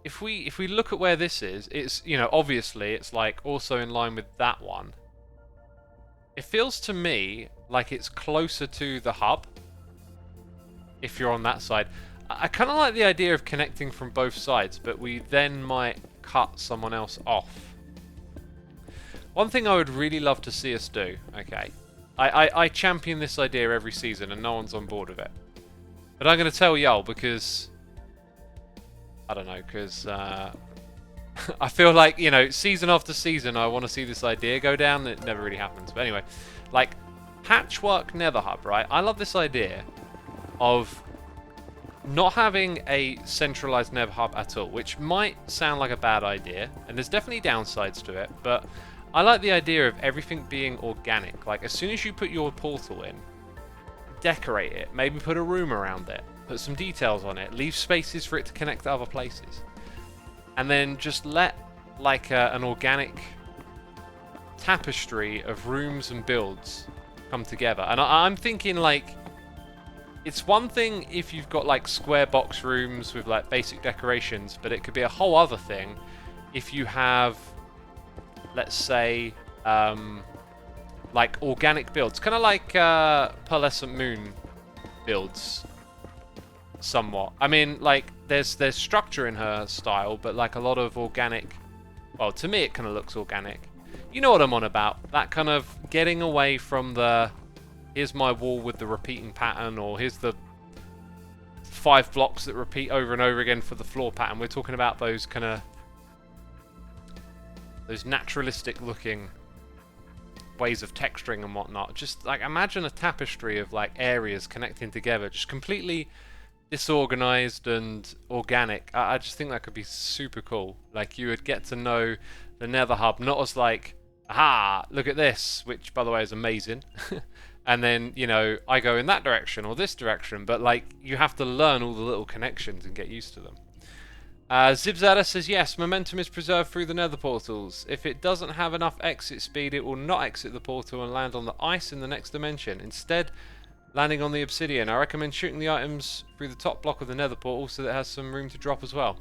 if we look at where this is, it's, you know, obviously it's like also in line with that one. It feels to me like it's closer to the hub if you're on that side. I kind of like the idea of connecting from both sides, but we then might cut someone else off. One thing I would really love to see us do, okay, I champion this idea every season and no one's on board with it. But I'm going to tell y'all because, I don't know, because I feel like, you know, season after season I want to see this idea go down. It never really happens. But anyway, like, Patchwork Nether Hub, right? I love this idea of not having a centralized Nether Hub at all, which might sound like a bad idea, and there's definitely downsides to it, but I like the idea of everything being organic. Like, as soon as you put your portal in, decorate it, maybe put a room around it, put some details on it, leave spaces for it to connect to other places, and then just let like an organic tapestry of rooms and builds come together. And I'm thinking, like, it's one thing if you've got like square box rooms with like basic decorations, but it could be a whole other thing if you have, let's say, like organic builds, kind of like Pearlescent Moon builds, somewhat. I mean, like, there's structure in her style, but like a lot of organic. Well, to me, it kind of looks organic. You know what I'm on about? That kind of getting away from the here's my wall with the repeating pattern, or here's the 5 blocks that repeat over and over again for the floor pattern. We're talking about those kind of those naturalistic looking ways of texturing and whatnot. Just like imagine a tapestry of like areas connecting together, just completely disorganized and organic. I just think that could be super cool. Like, you would get to know the Nether Hub not as like, aha, look at this, which by the way is amazing, and then, you know, I go in that direction or this direction, but like you have to learn all the little connections and get used to them. Zibzada says, yes, momentum is preserved through the nether portals. If it doesn't have enough exit speed, it will not exit the portal and land on the ice in the next dimension. Instead, landing on the obsidian. I recommend shooting the items through the top block of the nether portal so that it has some room to drop as well.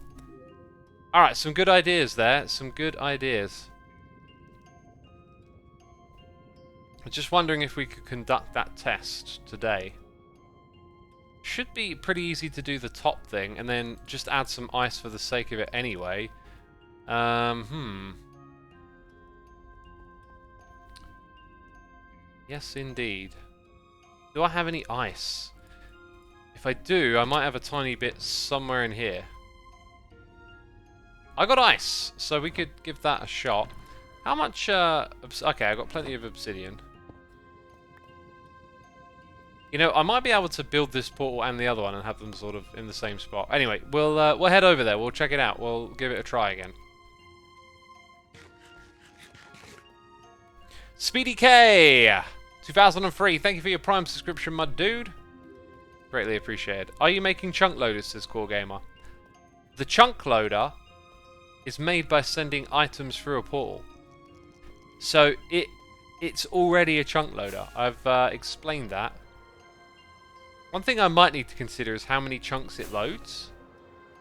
Alright, some good ideas there. Some good ideas. I'm just wondering if we could conduct that test today. Should be pretty easy to do the top thing and then just add some ice for the sake of it anyway. Yes, indeed. Do I have any ice? If I do, I might have a tiny bit somewhere in here. I got ice, so we could give that a shot. How much, okay, I got plenty of obsidian. You know, I might be able to build this portal and the other one and have them sort of in the same spot. Anyway, we'll head over there. We'll check it out. We'll give it a try again. Speedy K 2003. Thank you for your Prime subscription, my dude. Greatly appreciated. Are you making chunk loaders? Says Core Gamer. The chunk loader is made by sending items through a portal. So it's already a chunk loader. I've explained that. One thing I might need to consider is how many chunks it loads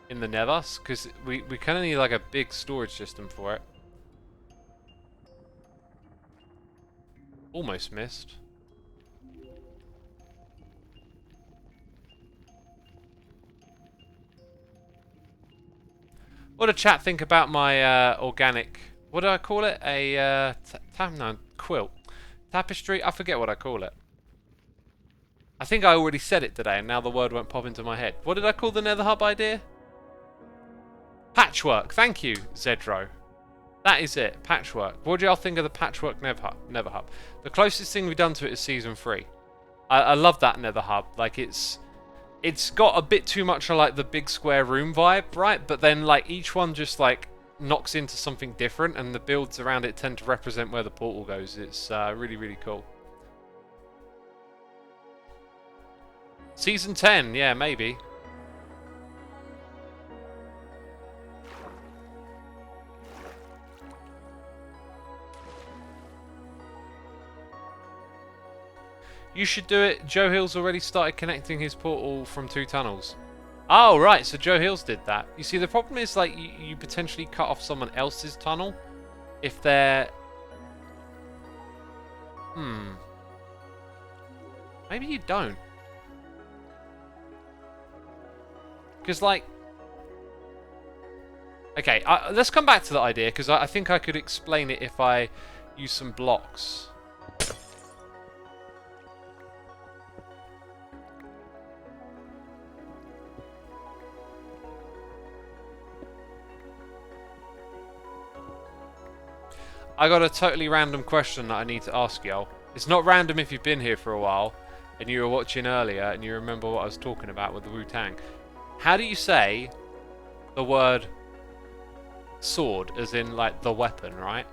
in the Nether, because we kind of need like a big storage system for it. Almost missed. What did chat think about my organic? What do I call it? A quilt, tapestry. I forget what I call it. I think I already said it today, and now the word won't pop into my head. What did I call the Nether Hub idea? Patchwork. Thank you, Zedro. That is it. Patchwork. What do y'all think of the Patchwork Nether Hub? The closest thing we've done to it is Season 3. I love that Nether Hub. Like, it's got a bit too much of like the big square room vibe, right? But then like each one just like knocks into something different, and the builds around it tend to represent where the portal goes. It's really, really cool. Season 10, yeah, maybe. You should do it. Joe Hill's already started connecting his portal from 2 tunnels. Oh, right, so Joe Hills did that. You see, the problem is, like, you potentially cut off someone else's tunnel if they're... Maybe you don't. Because, like... Okay, let's come back to that idea, because I think I could explain it if I use some blocks. I got a totally random question that I need to ask y'all. It's not random if you've been here for a while and you were watching earlier and you remember what I was talking about with the Wu-Tang. How do you say the word sword, as in like the weapon, right?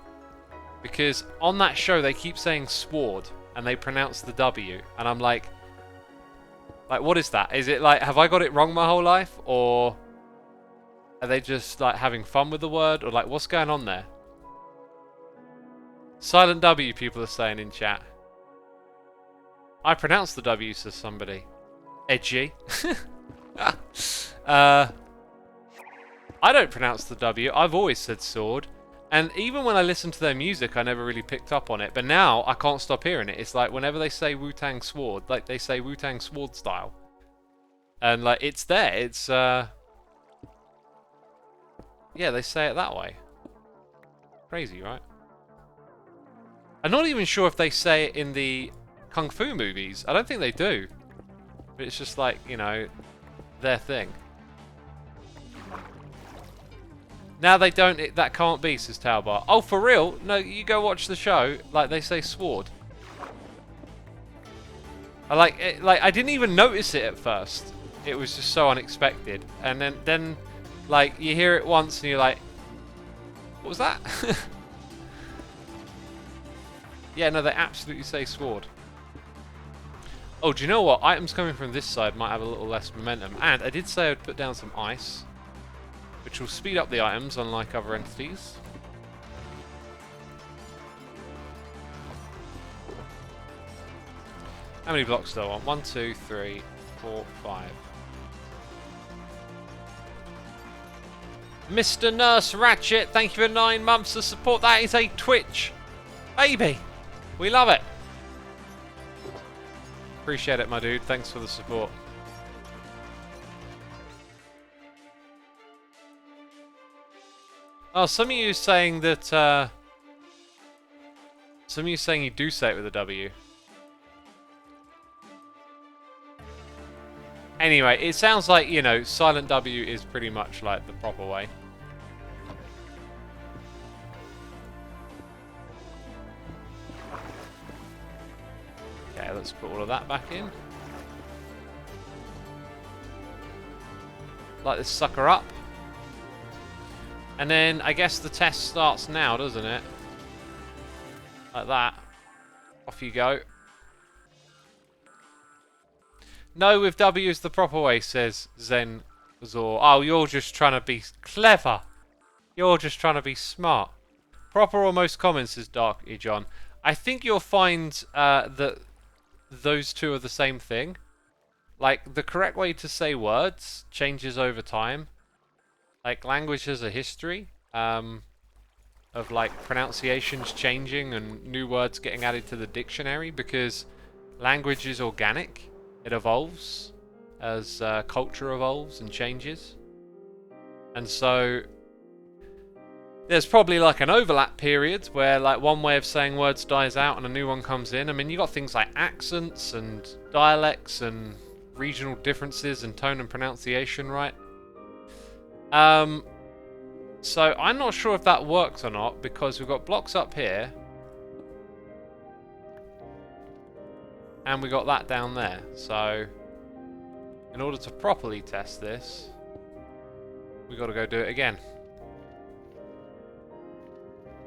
Because on that show they keep saying sword and they pronounce the W, and I'm like what is that? Is it like, have I got it wrong my whole life, or are they just like having fun with the word, or like what's going on there? Silent W, people are saying in chat. I pronounce the W, says somebody. Edgy. I don't pronounce the W. I've always said sword. And even when I listen to their music, I never really picked up on it. But now, I can't stop hearing it. It's like whenever they say Wu-Tang Sword, like they say Wu-Tang Sword style. And like, it's there. It's, yeah, they say it that way. Crazy, right? I'm not even sure if they say it in the Kung Fu movies. I don't think they do. But it's just like, you know, their thing. Now they don't, that can't be, says Talbar. Oh, for real? No, you go watch the show. Like, they say sword. I didn't even notice it at first. It was just so unexpected. And then like, you hear it once and you're like, what was that? Yeah, no, they absolutely say sword. Oh, do you know what? Items coming from this side might have a little less momentum. And I did say I'd put down some ice, which will speed up the items, unlike other entities. How many blocks do I want? 1, 2, 3, 4, 5. Mr. Nurse Ratchet, thank you for 9 months of support. That is a Twitch baby. We love it. Appreciate it, my dude. Thanks for the support. Oh, some of you saying that, some of you saying you do say it with a W. Anyway, it sounds like, you know, silent W is pretty much like the proper way. Okay, let's put all of that back in. Light this sucker up. And then I guess the test starts now, doesn't it? Like that. Off you go. No, with W is the proper way, says Zen Zor. Oh, you're just trying to be clever. You're just trying to be smart. Proper or most common, says Dark E. John. I think you'll find that those two are the same thing. Like, the correct way to say words changes over time. Like, language has a history of, like, pronunciations changing and new words getting added to the dictionary, because language is organic. It evolves as culture evolves and changes. And so there's probably like an overlap period where like one way of saying words dies out and a new one comes in. I mean, you got things like accents and dialects and regional differences in tone and pronunciation, right? So I'm not sure if that works or not, because we've got blocks up here and we got that down there. So in order to properly test this, we got to go do it again.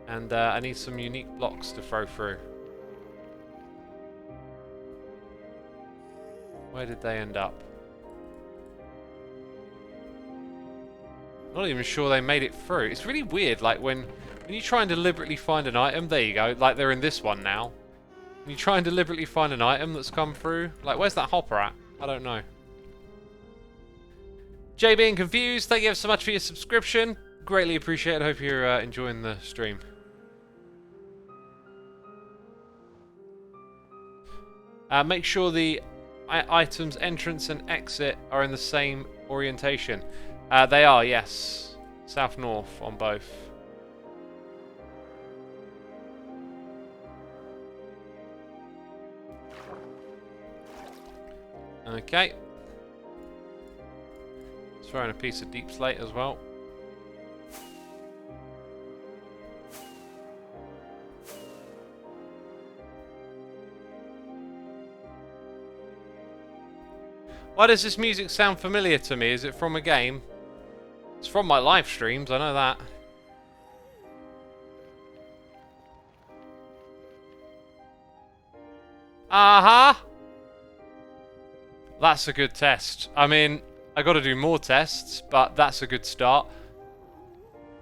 And I need some unique blocks to throw through. Where did they end up? Not even sure they made it through. It's really weird, like when you try and deliberately find an item, there you go, like they're in this one now. When you try and deliberately find an item that's come through, like where's that hopper at? I don't know. Jay being confused, thank you so much for your subscription. Greatly appreciate it. Hope you're enjoying the stream. Make sure the items entrance and exit are in the same orientation. They are, yes. South-north on both. Okay. Throw in a piece of deep slate as well. Why does this music sound familiar to me? Is it from a game? It's from my live streams, I know that. Uh-huh. That's a good test. I mean, I got to do more tests, but that's a good start.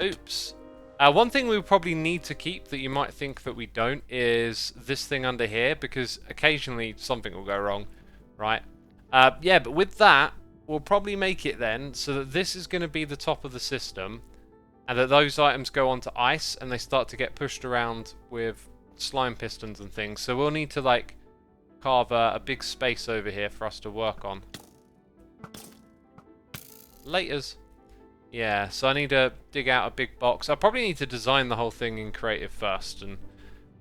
Oops. One thing we probably need to keep that you might think that we don't is this thing under here, because occasionally something will go wrong, right? Yeah, but with that, we'll probably make it then so that this is going to be the top of the system, and that those items go onto ice and they start to get pushed around with slime pistons and things. So we'll need to like carve a big space over here for us to work on. Laters. Yeah, so I need to dig out a big box. I probably need to design the whole thing in creative first and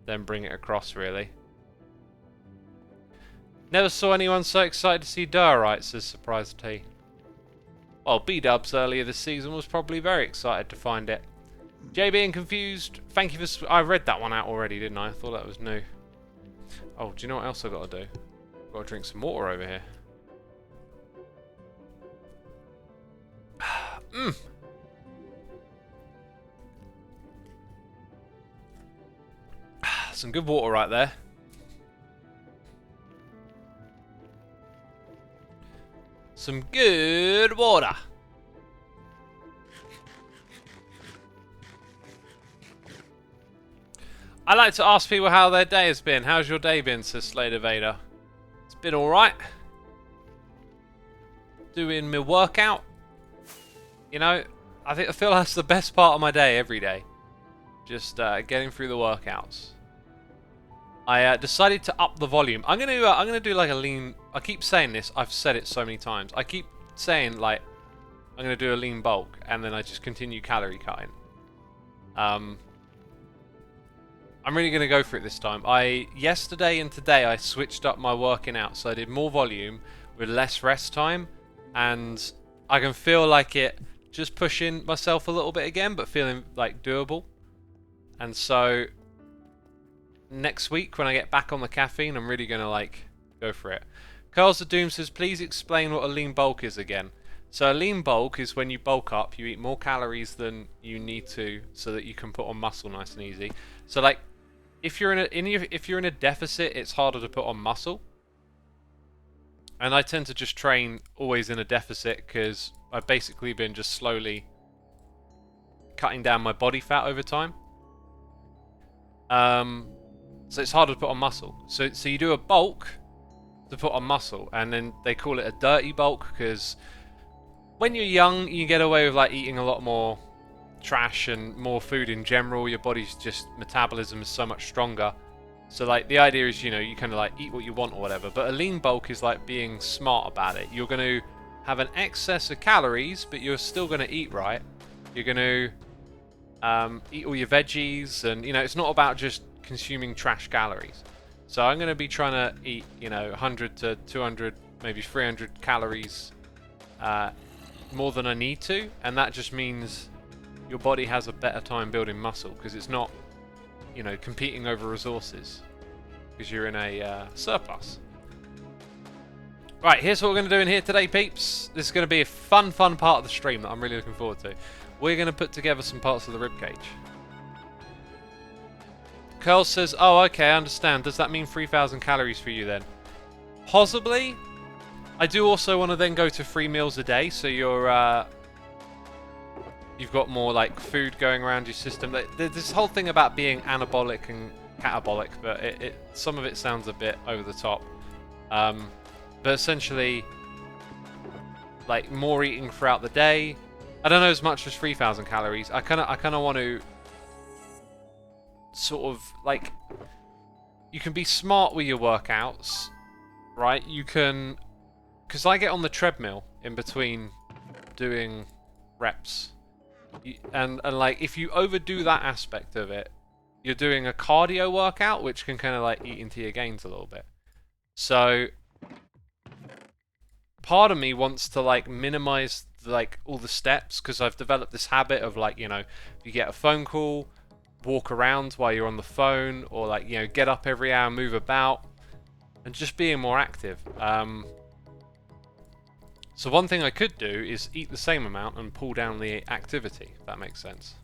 then bring it across, really. Never saw anyone so excited to see diorite, says Surprise T. Well, B-Dubs earlier this season was probably very excited to find it. J being confused, thank you for... I read that one out already, didn't I? I thought that was new. Oh, do you know what else I've got to do? I've got to drink some water over here. Some good water right there. Some good water. I like to ask people how their day has been. How's your day been, says Slater Vader. It's been alright. Doing my workout. You know, I feel that's the best part of my day every day. Just getting through the workouts. I decided to up the volume. I'm gonna do like a lean. I keep saying this. I've said it so many times. I keep saying like I'm gonna do a lean bulk, and then I just continue calorie cutting. I'm really gonna go for it this time. Yesterday and today I switched up my working out, so I did more volume with less rest time, and I can feel like it just pushing myself a little bit again, but feeling like doable. And so next week when I get back on the caffeine, I'm really gonna like go for it. Curls of Doom says, please explain what a lean bulk is again. So a lean bulk is when you bulk up, you eat more calories than you need to, so that you can put on muscle nice and easy. So like, if you're in a deficit, it's harder to put on muscle. And I tend to just train always in a deficit because I've basically been just slowly cutting down my body fat over time. So it's harder to put on muscle. So you do a bulk to put on muscle, and then they call it a dirty bulk because when you're young, you get away with like eating a lot more trash and more food in general. Your body's just metabolism is so much stronger. So like the idea is, you know, you kind of like eat what you want or whatever. But a lean bulk is like being smart about it. You're going to have an excess of calories, but you're still going to eat right. You're going to eat all your veggies, and you know, it's not about just consuming trash calories. So I'm going to be trying to eat, you know, 100 to 200, maybe 300 calories more than I need to, and that just means your body has a better time building muscle because it's not, you know, competing over resources because you're in a surplus. Right, here's what we're going to do in here today, peeps. This is going to be a fun part of the stream that I'm really looking forward to. We're going to put together some parts of the ribcage. Curl says, oh, okay, I understand. Does that mean 3,000 calories for you then? Possibly. I do also want to then go to 3 meals a day, so you're you've got more like food going around your system. There's this whole thing about being anabolic and catabolic, but some of it sounds a bit over the top. But essentially, like more eating throughout the day. I don't know as much as 3,000 calories. I kind of want to sort of like, you can be smart with your workouts, right? You can, because I get on the treadmill in between doing reps, And like, if you overdo that aspect of it, you're doing a cardio workout, which can kind of like eat into your gains a little bit. So part of me wants to like minimize like all the steps, because I've developed this habit of like, you know, if you get a phone call, walk around while you're on the phone, or like, you know, get up every hour, move about, and just being more active. So one thing I could do is eat the same amount and pull down the activity, if that makes sense.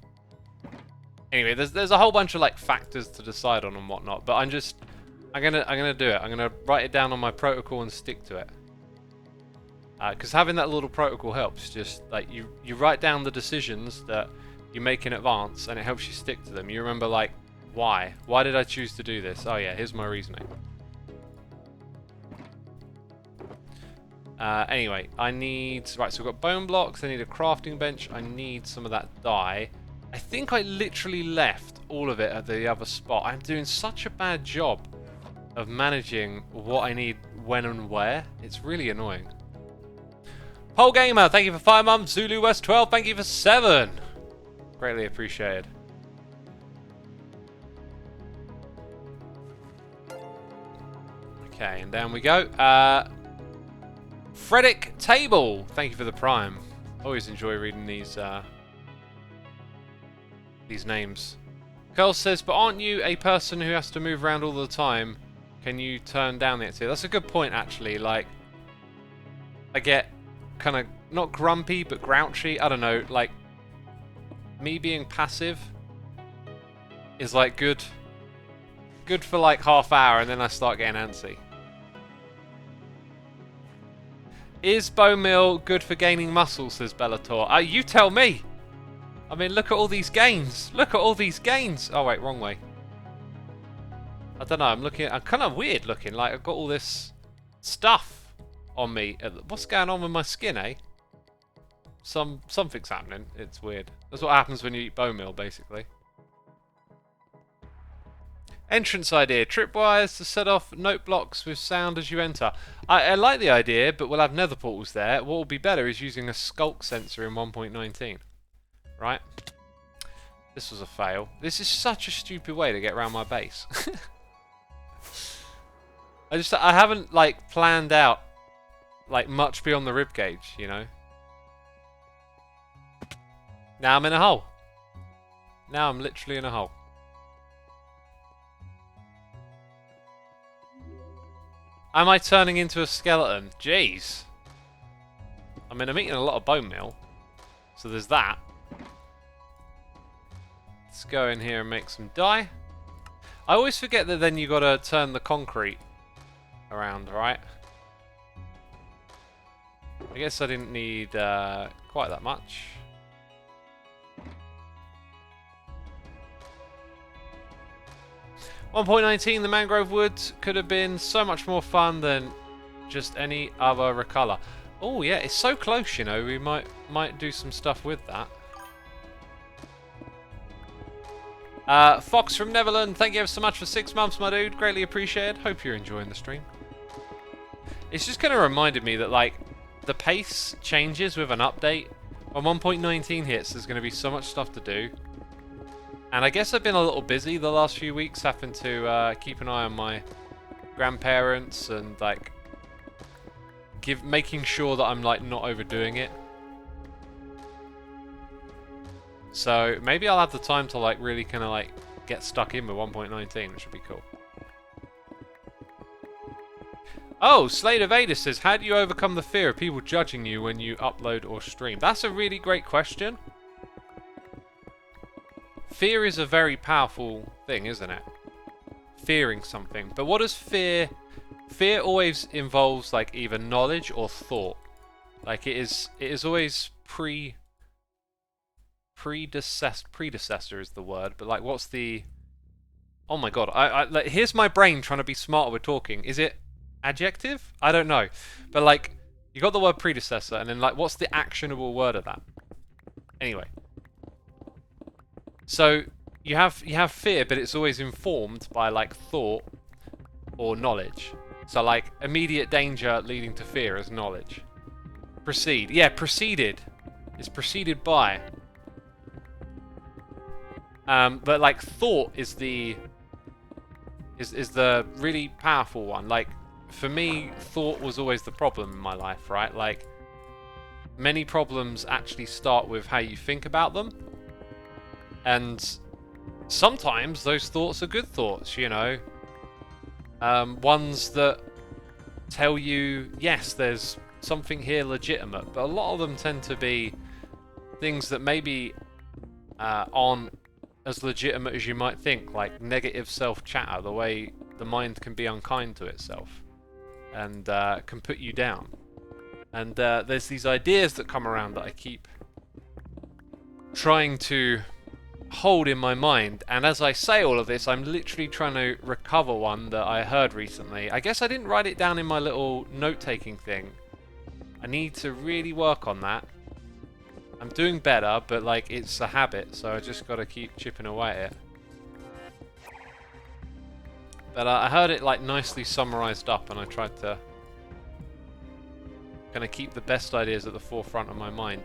Anyway, there's a whole bunch of like factors to decide on and whatnot, but I'm gonna do it. I'm gonna write it down on my protocol and stick to it. Because having that little protocol helps. Just like you write down the decisions that you make in advance, and it helps you stick to them. You remember like, why? Why did I choose to do this? Oh yeah, here's my reasoning. Anyway, I need... Right, so we've got bone blocks, I need a crafting bench, I need some of that dye. I think I literally left all of it at the other spot. I'm doing such a bad job of managing what I need when and where. It's really annoying. Pole Gamer, thank you for 5 months. Zulu West 12, thank you for 7. Greatly appreciated. Okay, and down we go. Frederick Table, thank you for the Prime. Always enjoy reading these names. Curl says, but aren't you a person who has to move around all the time? Can you turn down the activity? That's a good point, actually. Like, I get kind of not grumpy, but grouchy. I don't know. Like, me being passive is like good for like half hour, and then I start getting antsy. Is bone meal good for gaining muscle, says Bellator. You tell me. I mean, look at all these gains. Look at all these gains. Oh, wait, wrong way. I don't know. I'm kind of weird looking. Like, I've got all this stuff on me. What's going on with my skin, eh? Something's happening. It's weird. That's what happens when you eat bone meal, basically. Entrance idea. Tripwires to set off note blocks with sound as you enter. I like the idea, but we'll have nether portals there. What will be better is using a skulk sensor in 1.19. Right? This was a fail. This is such a stupid way to get around my base. I haven't like planned out like much beyond the ribcage, you know. Now I'm in a hole. Now I'm literally in a hole. Am I turning into a skeleton? Jeez. I mean, I'm eating a lot of bone meal. So there's that. Let's go in here and make some dye. I always forget that then you gotta turn the concrete around, right? I guess I didn't need quite that much. .19, the mangrove woods could have been so much more fun than just any other recolor. Oh yeah, it's so close, you know. We might do some stuff with that. Fox from Neverland, thank you ever so much for 6 months, my dude. Greatly appreciated. Hope you're enjoying the stream. It's just kind of reminded me that like the pace changes with an update. When 1.19 hits, there's going to be so much stuff to do. And I guess I've been a little busy the last few weeks, having to keep an eye on my grandparents and like making sure that I'm like not overdoing it. So maybe I'll have the time to like really kind of like get stuck in with 1.19, which would be cool. Oh, Slater Vader says, how do you overcome the fear of people judging you when you upload or stream? That's a really great question. Fear is a very powerful thing, isn't it? Fearing something. But what does fear... Fear always involves like either knowledge or thought. Like it is always predecessor is the word, but like what's the... Oh my god, like, here's my brain trying to be smarter with talking. Is it adjective? I don't know. But like, you got the word predecessor, and then like what's the actionable word of that? Anyway. So you have fear, but it's always informed by like thought or knowledge. So like immediate danger leading to fear is knowledge. Proceed. Yeah, preceded. It's preceded by. But like thought is the really powerful one. Like for me, thought was always the problem in my life, right? Like many problems actually start with how you think about them, and sometimes those thoughts are good thoughts, you know, ones that tell you yes, there's something here legitimate, but a lot of them tend to be things that maybe aren't as legitimate as you might think, like negative self-chatter, the way the mind can be unkind to itself and can put you down. And there's these ideas that come around that I keep trying to hold in my mind, and as I say all of this, I'm literally trying to recover one that I heard recently. I guess I didn't write it down in my little note-taking thing. I need to really work on that. I'm doing better, but like it's a habit, so I just got to keep chipping away at it. But I heard it like nicely summarized up, and I tried to kind of keep the best ideas at the forefront of my mind.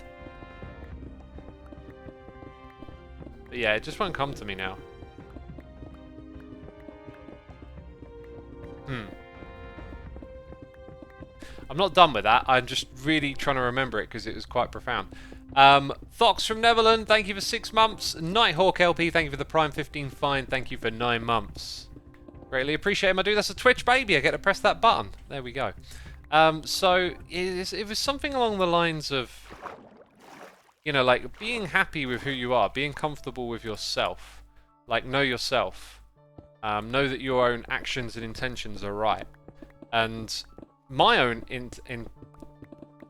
But yeah, it just won't come to me now. I'm not done with that. I'm just really trying to remember it because it was quite profound. Fox from Netherlands, thank you for 6 months. Nighthawk LP, thank you for the Prime 15 fine. Thank you for 9 months. Greatly appreciate it, my dude. That's a Twitch baby. I get to press that button. There we go. So it was something along the lines of, you know, like being happy with who you are, being comfortable with yourself, like know yourself, know that your own actions and intentions are right, and my own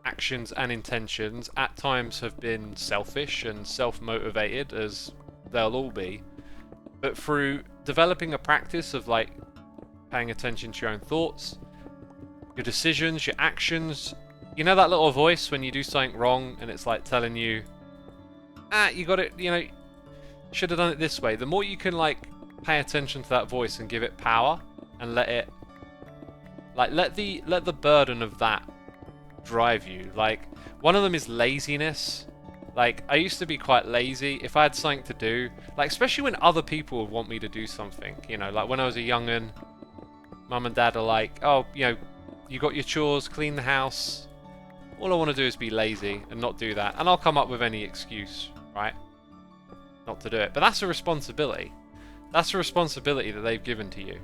actions and intentions at times have been selfish and self-motivated, as they'll all be, but through developing a practice of like paying attention to your own thoughts, your decisions, your actions. You know that little voice when you do something wrong and it's like telling you, you got it, you know, should have done it this way. The more you can like pay attention to that voice and give it power and let it, like let the burden of that drive you. Like one of them is laziness. Like I used to be quite lazy. If I had something to do, like especially when other people would want me to do something, you know, like when I was a young'un, mum and dad are like, oh, you know, you got your chores, clean the house. All I want to do is be lazy and not do that. And I'll come up with any excuse, right? Not to do it. But that's a responsibility. That's a responsibility that they've given to you.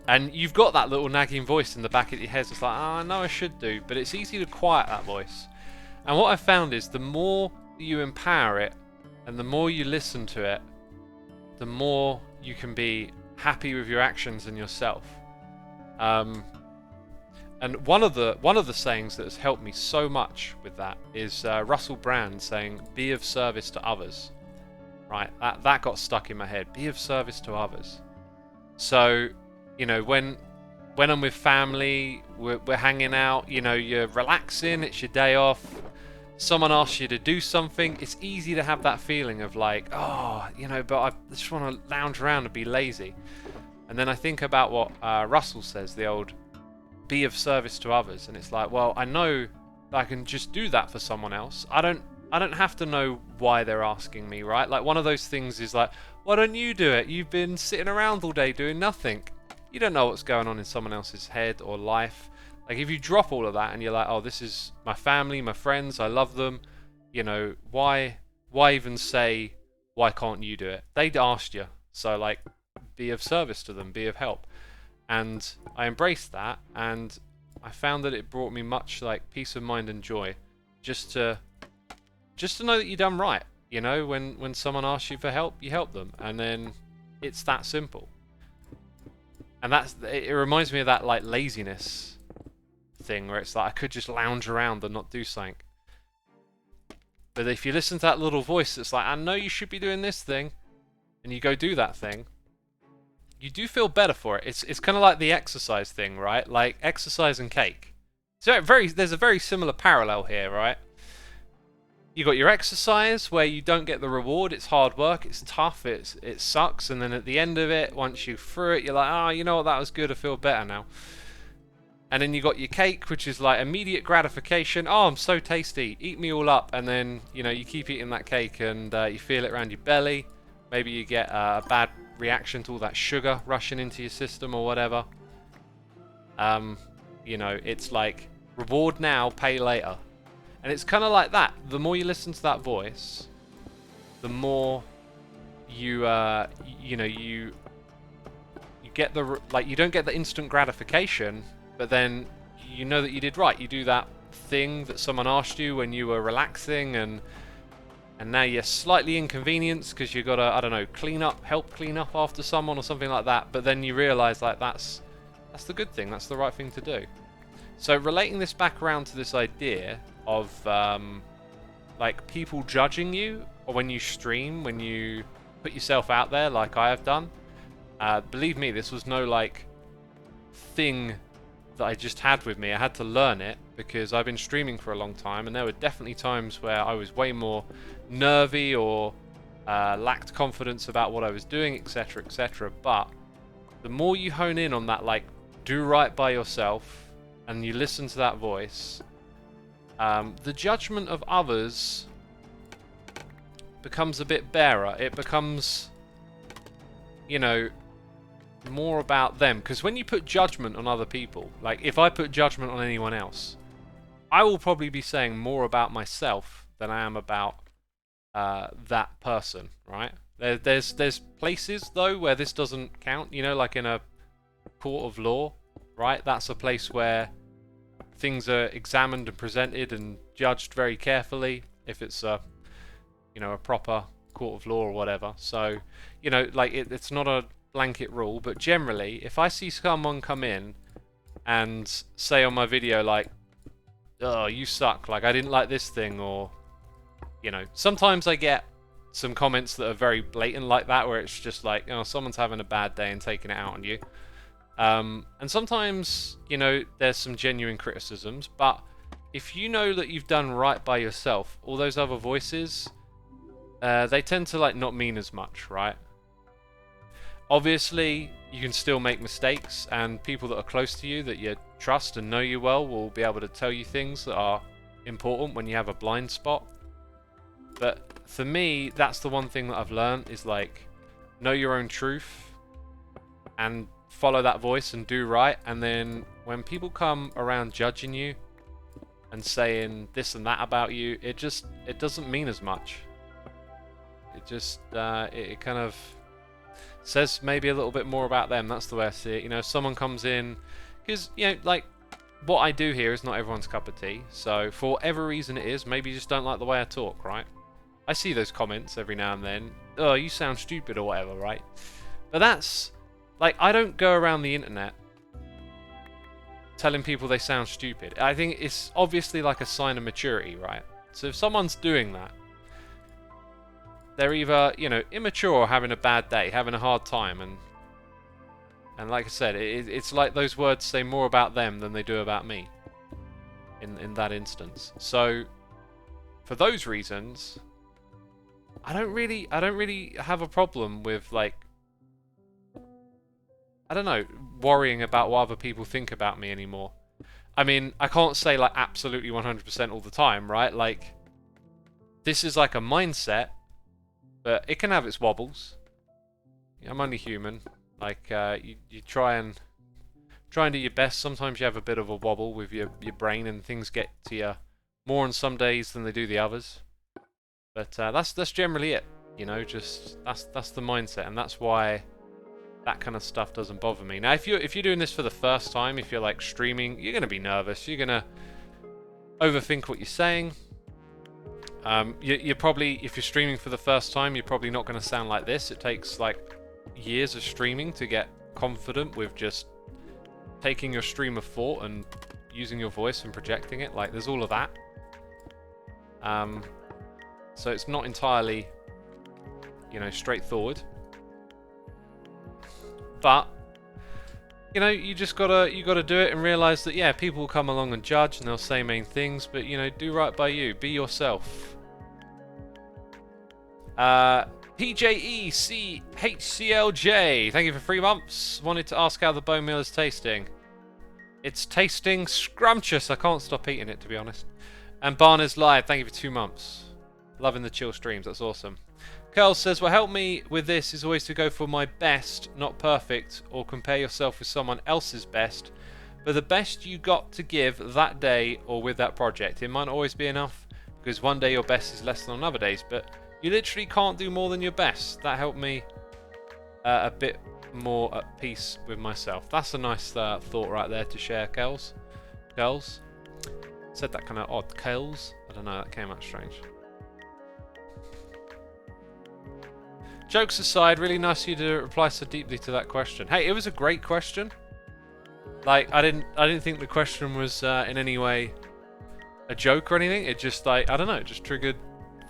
And you've got that little nagging voice in the back of your head. It's like, oh, I know I should do. But it's easy to quiet that voice. And what I've found is the more you empower it and the more you listen to it, the more you can be happy with your actions and yourself. And one of the sayings that has helped me so much with that is Russell Brand saying, "Be of service to others." Right, that got stuck in my head. Be of service to others. So, you know, when I'm with family, we're hanging out. You know, you're relaxing. It's your day off. Someone asks you to do something. It's easy to have that feeling of like, oh, you know, but I just want to lounge around and be lazy. And then I think about what Russell says, the old be of service to others, and it's like, well, I know that I can just do that for someone else. I don't have to know why they're asking me, right? Like one of those things is like, why don't you do it? You've been sitting around all day doing nothing. You don't know what's going on in someone else's head or life. Like if you drop all of that and you're like, oh, this is my family, my friends, I love them, you know, why even say, why can't you do it? They'd asked you, so like, be of service to them, be of help. And I embraced that, and I found that it brought me much like peace of mind and joy, just to know that you've done right. You know, when someone asks you for help, you help them, and then it's that simple. And it reminds me of that like laziness thing where it's like I could just lounge around and not do something. But if you listen to that little voice that's like, I know you should be doing this thing, and you go do that thing, you do feel better for it. It's kind of like the exercise thing, right? Like exercise and cake. So there's a very similar parallel here, right? You got your exercise where you don't get the reward. It's hard work. It's tough. It sucks. And then at the end of it, once you're through it, you're like, oh, you know what? That was good. I feel better now. And then you got your cake, which is like immediate gratification. Oh, I'm so tasty. Eat me all up. And then, you know, you keep eating that cake and you feel it around your belly. Maybe you get a bad reaction to all that sugar rushing into your system or whatever. You know, it's like reward now, pay later. And it's kind of like that. The more you listen to that voice, the more you, you know, you get the, like, you don't get the instant gratification, but then you know that you did right. You do that thing that someone asked you when you were relaxing, and now you're slightly inconvenienced because you've got to, I don't know, help clean up after someone or something like that. But then you realise, like, that's the good thing. That's the right thing to do. So relating this back around to this idea of like people judging you, or when you stream, when you put yourself out there, like I have done. Believe me, this was no like thing that I just had with me. I had to learn it because I've been streaming for a long time, and there were definitely times where I was way more nervy or lacked confidence about what I was doing, etc., etc. But the more you hone in on that, like, do right by yourself, and you listen to that voice, the judgment of others becomes a bit barer. It becomes, you know, more about them. Because when you put judgment on other people, like if I put judgment on anyone else, I will probably be saying more about myself than I am about that person, right? There's places though where this doesn't count, you know, like in a court of law, right? That's a place where things are examined and presented and judged very carefully if it's a, you know, a proper court of law or whatever. So, you know, like it's not a blanket rule, but generally if I see someone come in and say on my video like, oh, you suck, like I didn't like this thing, or, you know, sometimes I get some comments that are very blatant like that, where it's just like, oh, someone's having a bad day and taking it out on you. And sometimes, you know, there's some genuine criticisms, but if you know that you've done right by yourself, all those other voices, they tend to like not mean as much, right? Obviously, you can still make mistakes, and people that are close to you, that you trust and know you well, will be able to tell you things that are important when you have a blind spot. But for me, that's the one thing that I've learned, is like, know your own truth and follow that voice and do right. And then when people come around judging you and saying this and that about you, it doesn't mean as much. It just it kind of says maybe a little bit more about them. That's the way I see it. You know, if someone comes in, because, you know, like, what I do here is not everyone's cup of tea. So for whatever reason it is, maybe you just don't like the way I talk, right? I see those comments every now and then. Oh, you sound stupid or whatever, right? But that's, like, I don't go around the internet telling people they sound stupid. I think it's obviously like a sign of maturity, right? So if someone's doing that, they're either, you know, immature or having a bad day, having a hard time, and like I said, it's like those words say more about them than they do about me in that instance. So for those reasons, I don't really have a problem with, like, I don't know, worrying about what other people think about me anymore. I mean, I can't say like absolutely 100% all the time, right? Like, this is like a mindset, but it can have its wobbles. I'm only human. Like, you try and do your best. Sometimes you have a bit of a wobble with your brain, and things get to you more on some days than they do the others. But that's generally it. You know, just that's the mindset, and that's why that kind of stuff doesn't bother me. Now, if you're doing this for the first time, if you're like streaming, you're gonna be nervous. You're gonna overthink what you're saying. You're probably, if you're streaming for the first time, you're probably not gonna sound like this. It takes like years of streaming to get confident with just taking your stream of thought and using your voice and projecting it. Like, there's all of that. So it's not entirely, you know, straightforward. But, you know, you gotta do it and realize that, yeah, people will come along and judge, and they'll say mean things, but, you know, do right by you. Be yourself. PJECHCLJ, thank you for 3 months. Wanted to ask how the bone meal is tasting. It's tasting scrumptious. I can't stop eating it, to be honest. And Barner's live. Thank you for 2 months. Loving the chill streams. That's awesome. Curl says, what helped me with this is always to go for my best, not perfect, or compare yourself with someone else's best, but the best you got to give that day or with that project. It might not always be enough, because one day your best is less than on other days, but you literally can't do more than your best. That helped me a bit more at peace with myself. That's a nice thought right there to share, Kels. Kels? Said that kind of odd. Kels? I don't know, that came out strange. Jokes aside, really nice of you to reply so deeply to that question. Hey, it was a great question. Like, I didn't think the question was in any way a joke or anything. It just, like, I don't know, it just triggered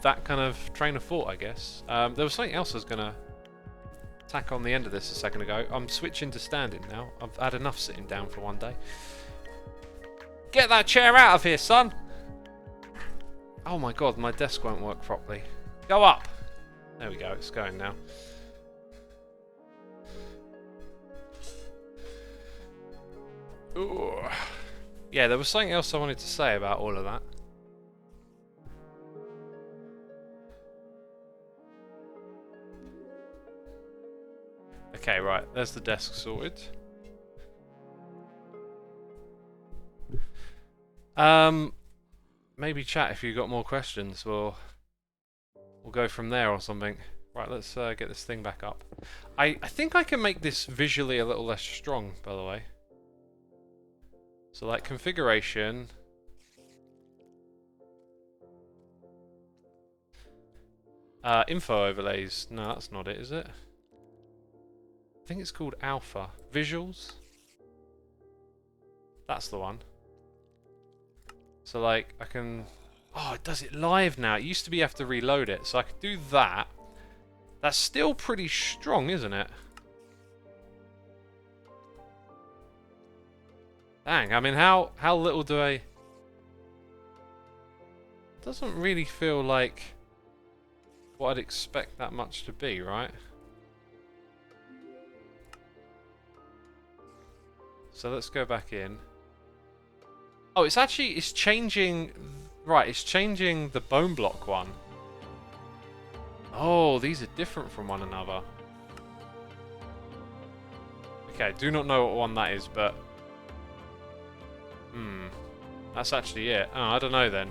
that kind of train of thought, I guess. There was something else I was gonna tack on the end of this a second ago. I'm switching to standing now. I've had enough sitting down for one day. Get that chair out of here, son! Oh my god, my desk won't work properly. Go up! There we go, it's going now. Ooh. Yeah, there was something else I wanted to say about all of that. Okay, right, there's the desk sorted. Maybe chat if you've got more questions, or we'll go from there or something. Right, let's get this thing back up. I think I can make this visually a little less strong, by the way. So, like, configuration. Info overlays. No, that's not it, is it? I think it's called alpha. Visuals. That's the one. So, like, I can... Oh, it does it live now. It used to be you have to reload it. So I could do that. That's still pretty strong, isn't it? Dang, I mean, how little do I... Doesn't really feel like what I'd expect that much to be, right? So let's go back in. Oh, it's actually, it's changing... Right, it's changing the bone block one. Oh, these are different from one another. Okay, do not know what one that is, but... That's actually it. Oh, I don't know then.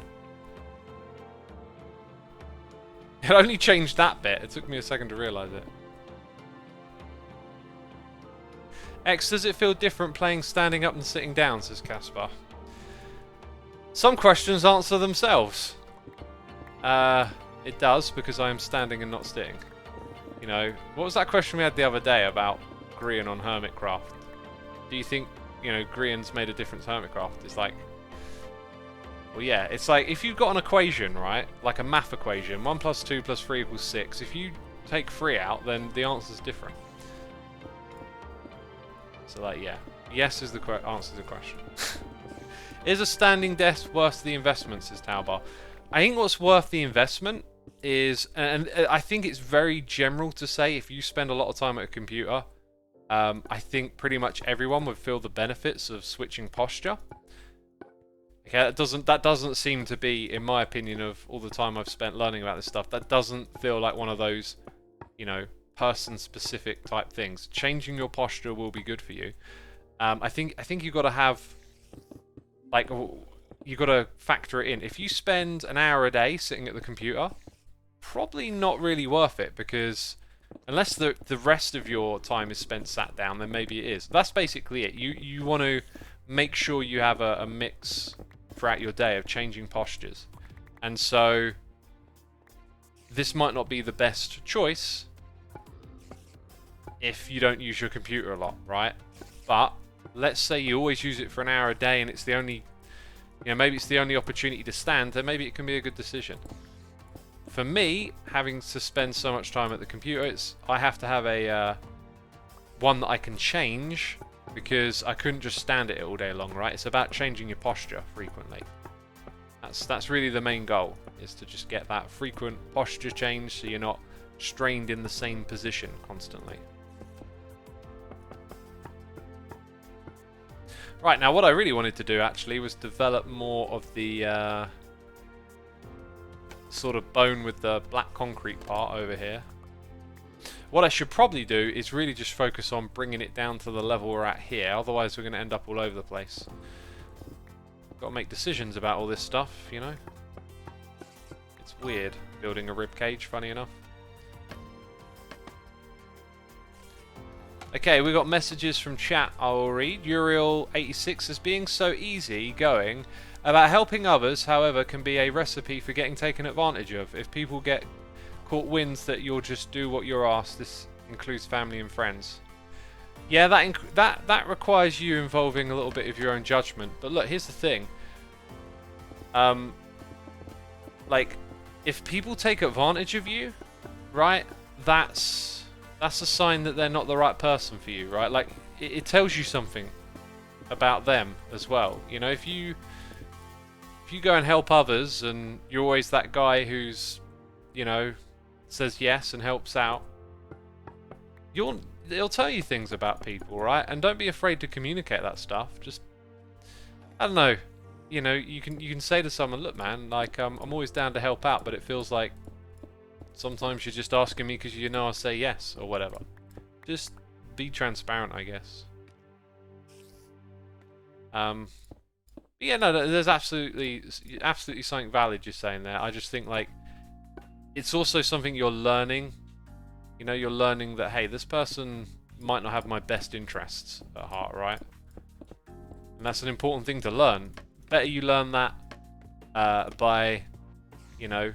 It only changed that bit. It took me a second to realise it. X, does it feel different playing standing up and sitting down, says Caspar. Some questions answer themselves. It does, because I am standing and not sitting. You know, what was that question we had the other day about Grian on Hermitcraft? Do you think, you know, Grian's made a difference to Hermitcraft? It's like... Well, yeah, it's like, if you've got an equation, right? Like a math equation, 1 + 2 + 3 = 6. If you take 3 out, then the answer's different. So, like, yeah. Yes is the answer to the question. Is a standing desk worth the investment, says Taubar. I think what's worth the investment is, and I think it's very general to say, if you spend a lot of time at a computer, I think pretty much everyone would feel the benefits of switching posture. Okay, that doesn't seem to be, in my opinion, of all the time I've spent learning about this stuff, that doesn't feel like one of those, you know, person-specific type things. Changing your posture will be good for you. I think you've got to have, like, you've got to factor it in. If you spend an hour a day sitting at the computer, probably not really worth it, because unless the rest of your time is spent sat down, then maybe it is. That's basically it. You want to make sure you have a mix throughout your day of changing postures. And so this might not be the best choice if you don't use your computer a lot, right? But let's say you always use it for an hour a day and it's the only, you know, maybe it's the only opportunity to stand, then maybe it can be a good decision. For me, having to spend so much time at the computer, I have to have a one that I can change, because I couldn't just stand at it all day long, right? It's about changing your posture frequently. That's really the main goal, is to just get that frequent posture change so you're not strained in the same position constantly. Right, now what I really wanted to do actually was develop more of the sort of bone with the black concrete part over here. What I should probably do is really just focus on bringing it down to the level we're at here, otherwise we're going to end up all over the place. Got to make decisions about all this stuff, you know. It's weird building a rib cage, funny enough. Okay, we got messages from chat I will read. Uriel86 as being so easy going about helping others, however, can be a recipe for getting taken advantage of. If people get caught wins that you'll just do what you're asked, this includes family and friends. Yeah, that requires you involving a little bit of your own judgment. But look, here's the thing. Like, if people take advantage of you, right, that's a sign that they're not the right person for you, right? Like, it tells you something about them as well. You know, if you go and help others and you're always that guy who's, you know, says yes and helps out, it'll tell you things about people, right? And don't be afraid to communicate that stuff. Just, I don't know, you know, you can say to someone, look man, like I'm always down to help out, but it feels like sometimes you're just asking me because you know I'll say yes or whatever. Just be transparent, I guess. Yeah, no, there's absolutely something valid you're saying there. I just think, like, it's also something you're learning. You know, you're learning that, hey, this person might not have my best interests at heart, right? And that's an important thing to learn. Better you learn that by, you know,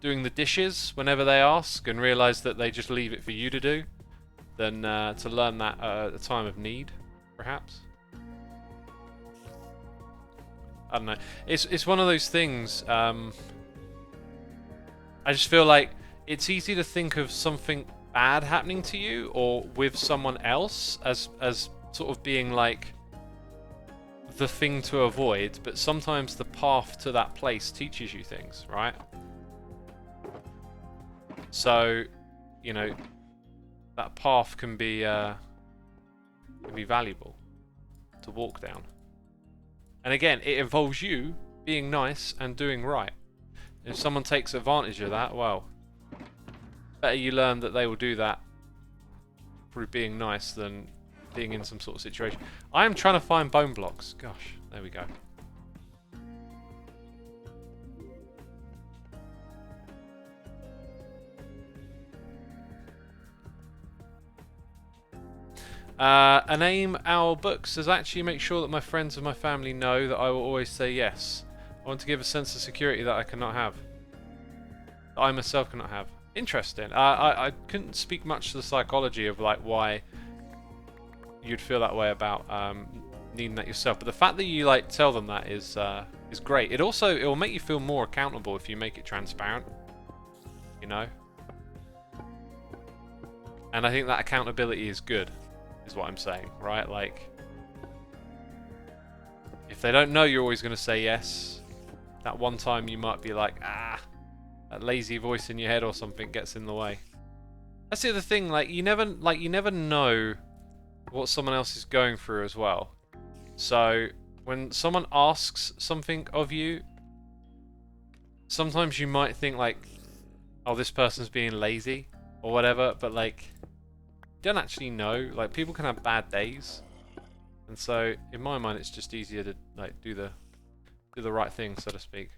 doing the dishes whenever they ask and realize that they just leave it for you to do, than to learn that at a time of need, perhaps. I don't know. It's one of those things. I just feel like it's easy to think of something bad happening to you or with someone else as sort of being like the thing to avoid, but sometimes the path to that place teaches you things, right? So, you know, that path can be valuable to walk down. And again, it involves you being nice and doing right. If someone takes advantage of that, well, better you learn that they will do that through being nice than being in some sort of situation. I am trying to find bone blocks. Gosh, there we go. A name our books does actually make sure that my friends and my family know that I will always say yes. I want to give a sense of security that I cannot have. That I myself cannot have. Interesting. I couldn't speak much to the psychology of like why you'd feel that way about needing that yourself, but the fact that you like tell them that is great. It will make you feel more accountable if you make it transparent. You know. And I think that accountability is good. Is what I'm saying, right? Like, if they don't know you're always going to say yes, that one time you might be like, that lazy voice in your head or something gets in the way. That's the other thing, like you never know what someone else is going through as well. So when someone asks something of you, sometimes you might think like, oh, this person's being lazy or whatever, but like, don't actually know. Like, people can have bad days, and so in my mind it's just easier to like do the right thing, so to speak.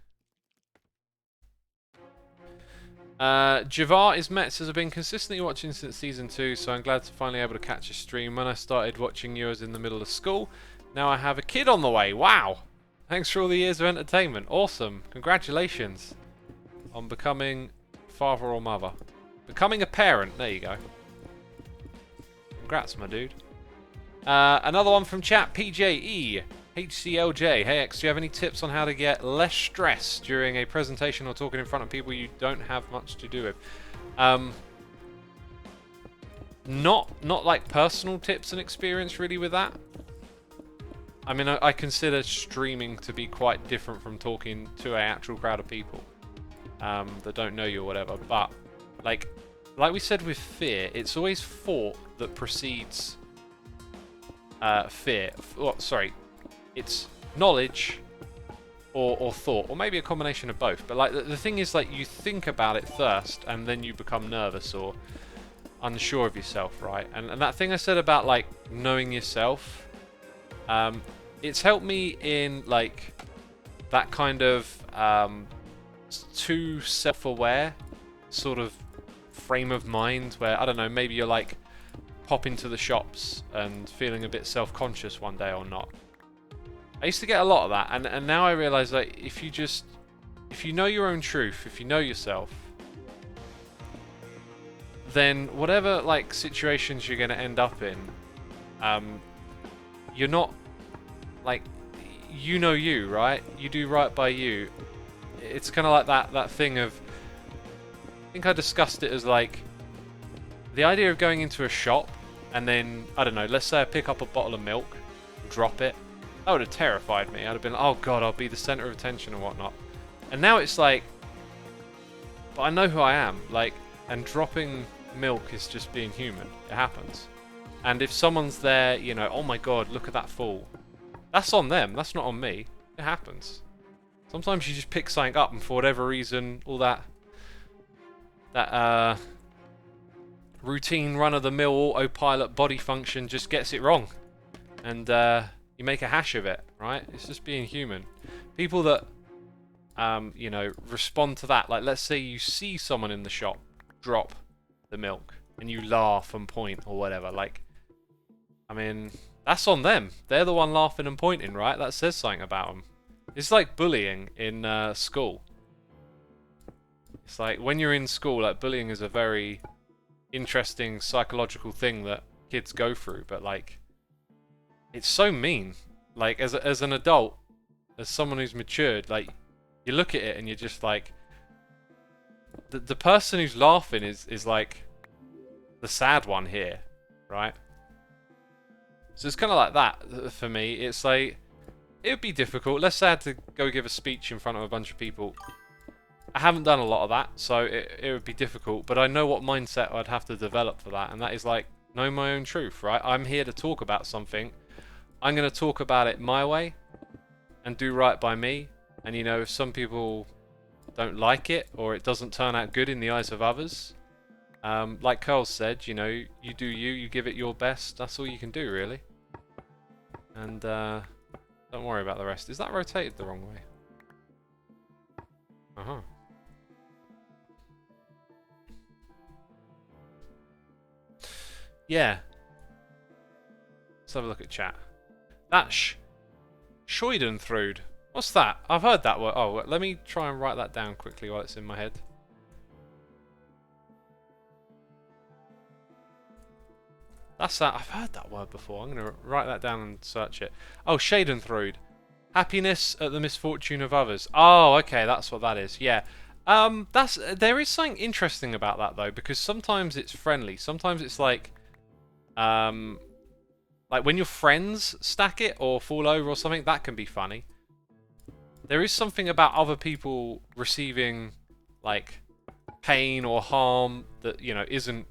Javar is Met says, I've been consistently watching since season 2, so I'm glad to finally able to catch a stream. When I started watching you, I was in the middle of school. Now I have a kid on the way. Wow! Thanks for all the years of entertainment. Awesome. Congratulations on becoming father or mother. Becoming a parent. There you go. Congrats, my dude. Another one from chat, PJE, HCLJ. Hey X, do you have any tips on how to get less stress during a presentation or talking in front of people you don't have much to do with? Not like personal tips and experience really with that. I mean, I consider streaming to be quite different from talking to an actual crowd of people that don't know you or whatever. But like we said with fear, it's always thought that precedes fear. Sorry, it's knowledge or thought, or maybe a combination of both. But like the thing is, like, you think about it first, and then you become nervous or unsure of yourself, right? And that thing I said about like knowing yourself, it's helped me in like that kind of too self-aware sort of frame of mind where, I don't know, maybe you're like pop into the shops and feeling a bit self-conscious one day or not. I used to get a lot of that, and now I realise that if you know your own truth, if you know yourself, then whatever like situations you're going to end up in, you're not like, you know you, right? You do right by you. It's kind of like that thing of, I think I discussed it as like the idea of going into a shop and then, I don't know, let's say I pick up a bottle of milk, drop it. That would have terrified me. I'd have been like, oh god, I'll be the center of attention and whatnot. And now it's like, but I know who I am, like, and dropping milk is just being human. It happens. And if someone's there, you know, oh my god, look at that fall. That's on them. That's not on me. It happens. Sometimes you just pick something up and for whatever reason, all that routine run-of-the-mill autopilot body function just gets it wrong. And you make a hash of it, right? It's just being human. People that, you know, respond to that. Like, let's say you see someone in the shop drop the milk and you laugh and point or whatever. Like, I mean, that's on them. They're the one laughing and pointing, right? That says something about them. It's like bullying in school. It's like when you're in school, like, bullying is a very interesting psychological thing that kids go through, but like, it's so mean. Like, as an adult, as someone who's matured, like, you look at it and you're just like, the person who's laughing is like the sad one here, right? So it's kind of like that for me. It's like, it would be difficult. Let's say I had to go give a speech in front of a bunch of people. I haven't done a lot of that, so it would be difficult, but I know what mindset I'd have to develop for that, and that is like, know my own truth, right? I'm here to talk about something. I'm going to talk about it my way and do right by me. And, you know, if some people don't like it or it doesn't turn out good in the eyes of others, like Carl said, you know, you do you, you give it your best. That's all you can do, really. And don't worry about the rest. Is that rotated the wrong way? Uh-huh. Yeah. Let's have a look at chat. That's Schadenfreude. What's that? I've heard that word. Oh, let me try and write that down quickly while it's in my head. That's that. I've heard that word before. I'm going to write that down and search it. Oh, Schadenfreude. Happiness at the misfortune of others. Oh, okay, that's what that is. Yeah. There is something interesting about that though, because sometimes it's friendly. Sometimes it's like when your friends stack it or fall over or something, that can be funny. There is something about other people receiving like pain or harm that, you know, isn't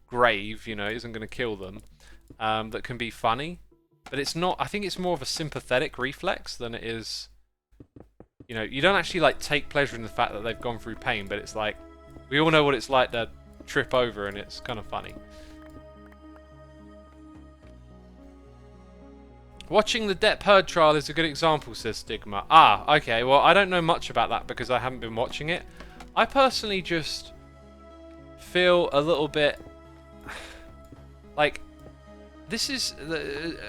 grave, you know, isn't going to kill them, that can be funny. But it's not, I think it's more of a sympathetic reflex than it is, you know, you don't actually like take pleasure in the fact that they've gone through pain, but it's like, we all know what it's like to trip over and it's kind of funny. Watching the Depp Heard trial is a good example, says Stigma. Ah, okay, well, I don't know much about that because I haven't been watching it. I personally just feel a little bit like, this is,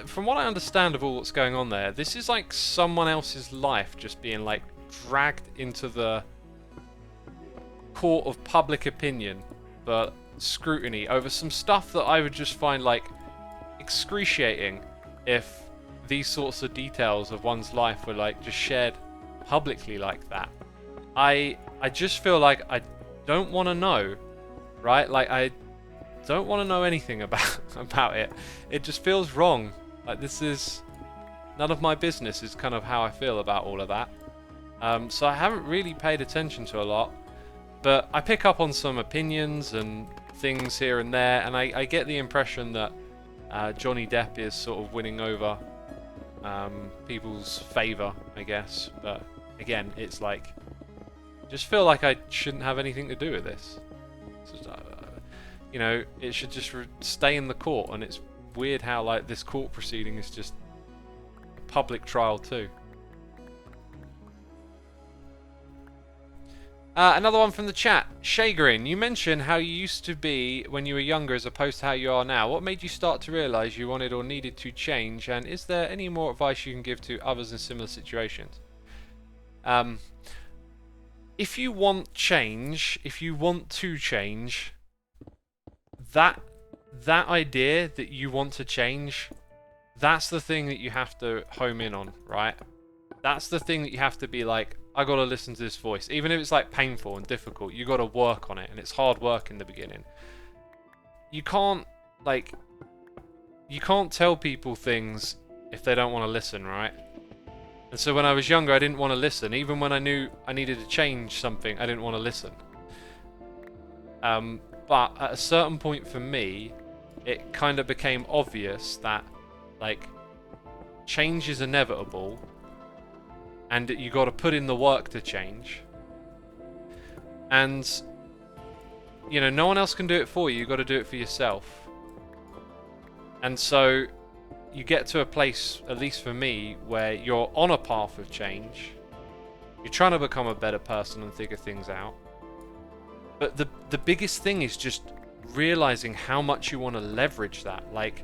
from what I understand of all that's going on there, this is like someone else's life just being like dragged into the court of public opinion for scrutiny over some stuff that I would just find like excruciating if these sorts of details of one's life were like just shared publicly like that. I just feel like I don't want to know, right? Like, I don't want to know anything about it. It just feels wrong. Like, this is none of my business is kind of how I feel about all of that. So I haven't really paid attention to a lot, but I pick up on some opinions and things here and there, and I get the impression that Johnny Depp is sort of winning over people's favour, I guess. But again, it's like, just feel like I shouldn't have anything to do with this. You know, it should just stay in the court, and it's weird how like this court proceeding is just a public trial too. Another one from the chat. Shagrin, you mentioned how you used to be when you were younger as opposed to how you are now. What made you start to realise you wanted or needed to change, and is there any more advice you can give to others in similar situations? If you want change, if you want to change, that idea that you want to change, that's the thing that you have to home in on, right? That's the thing that you have to be like, I gotta listen to this voice. Even if it's like painful and difficult, you gotta work on it, and it's hard work in the beginning. You can't tell people things if they don't want to listen, right? And so when I was younger, I didn't want to listen. Even when I knew I needed to change something, I didn't want to listen. But at a certain point for me, it kind of became obvious that like change is inevitable, and you got to put in the work to change. And you know, no one else can do it for you. You got to do it for yourself. And so you get to a place, at least for me, where you're on a path of change. You're trying to become a better person and figure things out. But the biggest thing is just realizing how much you want to leverage that. Like,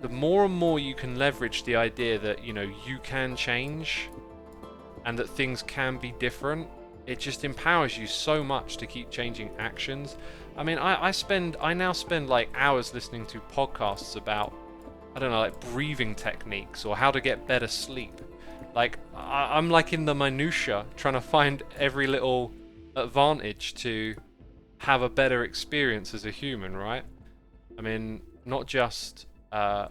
the more and more you can leverage the idea that, you know, you can change and that things can be different, it just empowers you so much to keep changing actions. I mean, I now spend like hours listening to podcasts about, I don't know, like breathing techniques or how to get better sleep. Like, I'm like in the minutia trying to find every little advantage to have a better experience as a human, right? I mean, not just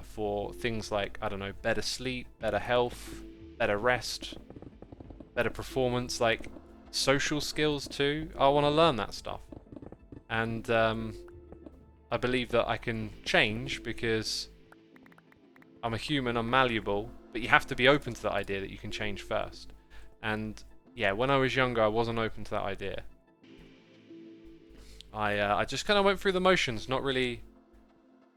for things like, I don't know, better sleep, better health, better rest, better performance, like social skills too. I want to learn that stuff. And I believe that I can change because I'm a human, I'm malleable, but you have to be open to the idea that you can change first. And yeah, when I was younger, I wasn't open to that idea. I just kind of went through the motions, not really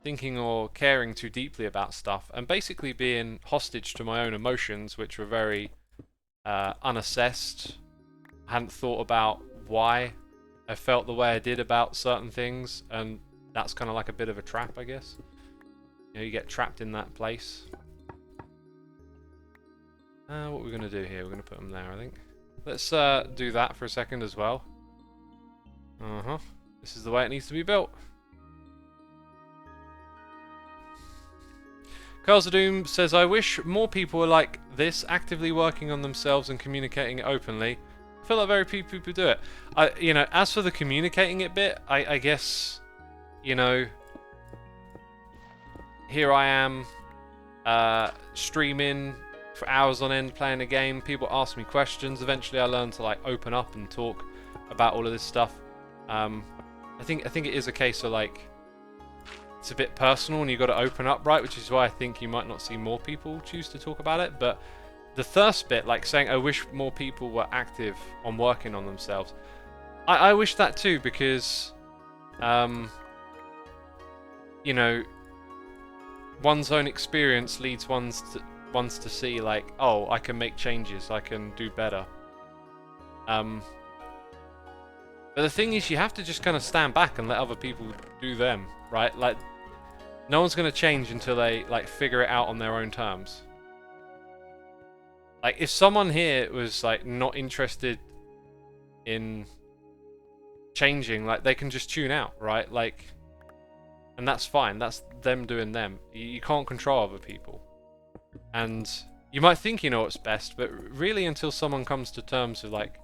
thinking or caring too deeply about stuff, and basically being hostage to my own emotions, which were very unassessed. I hadn't thought about why I felt the way I did about certain things, and that's kind of like a bit of a trap, I guess. You know, you get trapped in that place. What we're going to do here, we're going to put them there, I think. Let's do that for a second as well. This is the way it needs to be built. Carl's Doom says, I wish more people were like this, actively working on themselves and communicating it openly. I feel like very few people do it. You know, as for the communicating it bit, I guess, you know, here I am streaming for hours on end, playing a game. People ask me questions. Eventually, I learn to like open up and talk about all of this stuff. I think it is a case of like, it's a bit personal and you've got to open up, right? Which is why I think you might not see more people choose to talk about it. But the first bit, like saying, I wish more people were active on working on themselves. I wish that too, because, you know, one's own experience leads ones to see like, oh, I can make changes, I can do better. But the thing is, you have to just kind of stand back and let other people do them, right? Like, no one's going to change until they like figure it out on their own terms. Like, if someone here was like not interested in changing, like, they can just tune out, right? Like, and that's fine. That's them doing them. You can't control other people. And you might think you know what's best, but really until someone comes to terms with like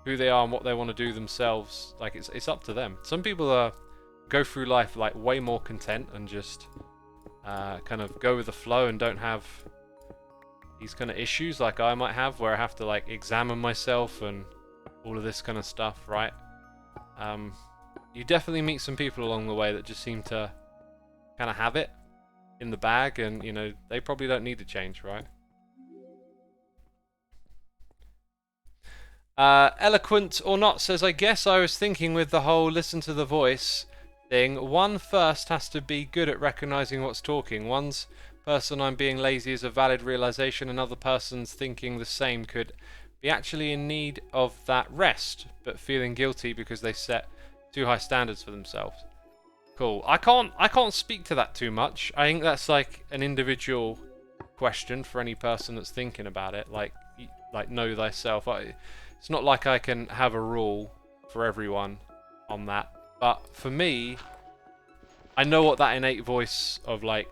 who they are and what they want to do themselves, like it's up to them. Some people go through life like way more content and just kind of go with the flow and don't have these kind of issues like I might have, where I have to like examine myself and all of this kind of stuff, right? You definitely meet some people along the way that just seem to kind of have it. in the bag, and you know they probably don't need to change, right? Eloquent or not says, I guess I was thinking with the whole listen to the voice thing, one first has to be good at recognizing what's talking. One's person I'm being lazy is a valid realization, another person's thinking the same could be actually in need of that rest, but feeling guilty because they set too high standards for themselves. Cool. I can't speak to that too much. I think that's like an individual question for any person that's thinking about it. Like know thyself. It's not like I can have a rule for everyone on that. But for me, I know what that innate voice of like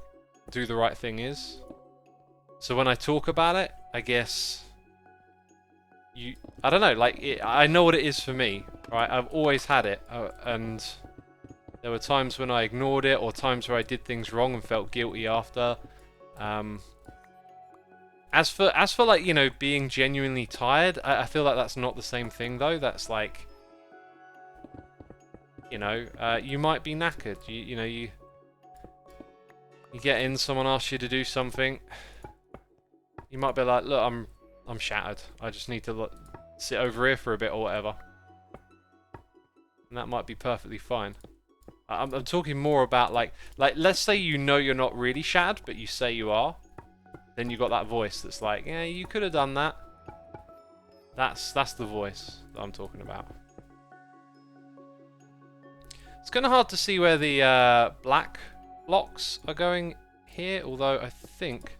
do the right thing is. So when I talk about it, I guess I don't know, like I know what it is for me, right? I've always had it, and there were times when I ignored it, or times where I did things wrong and felt guilty after. As for like, you know, being genuinely tired, I feel like that's not the same thing though. That's like, you know, you might be knackered. You know, you get in, someone asks you to do something. You might be like, look, I'm shattered. I just need to sit over here for a bit or whatever. And that might be perfectly fine. I'm talking more about like let's say you know you're not really shattered, but you say you are. Then you got that voice that's like, yeah, you could have done that. That's the voice that I'm talking about. It's kind of hard to see where the black blocks are going here, although I think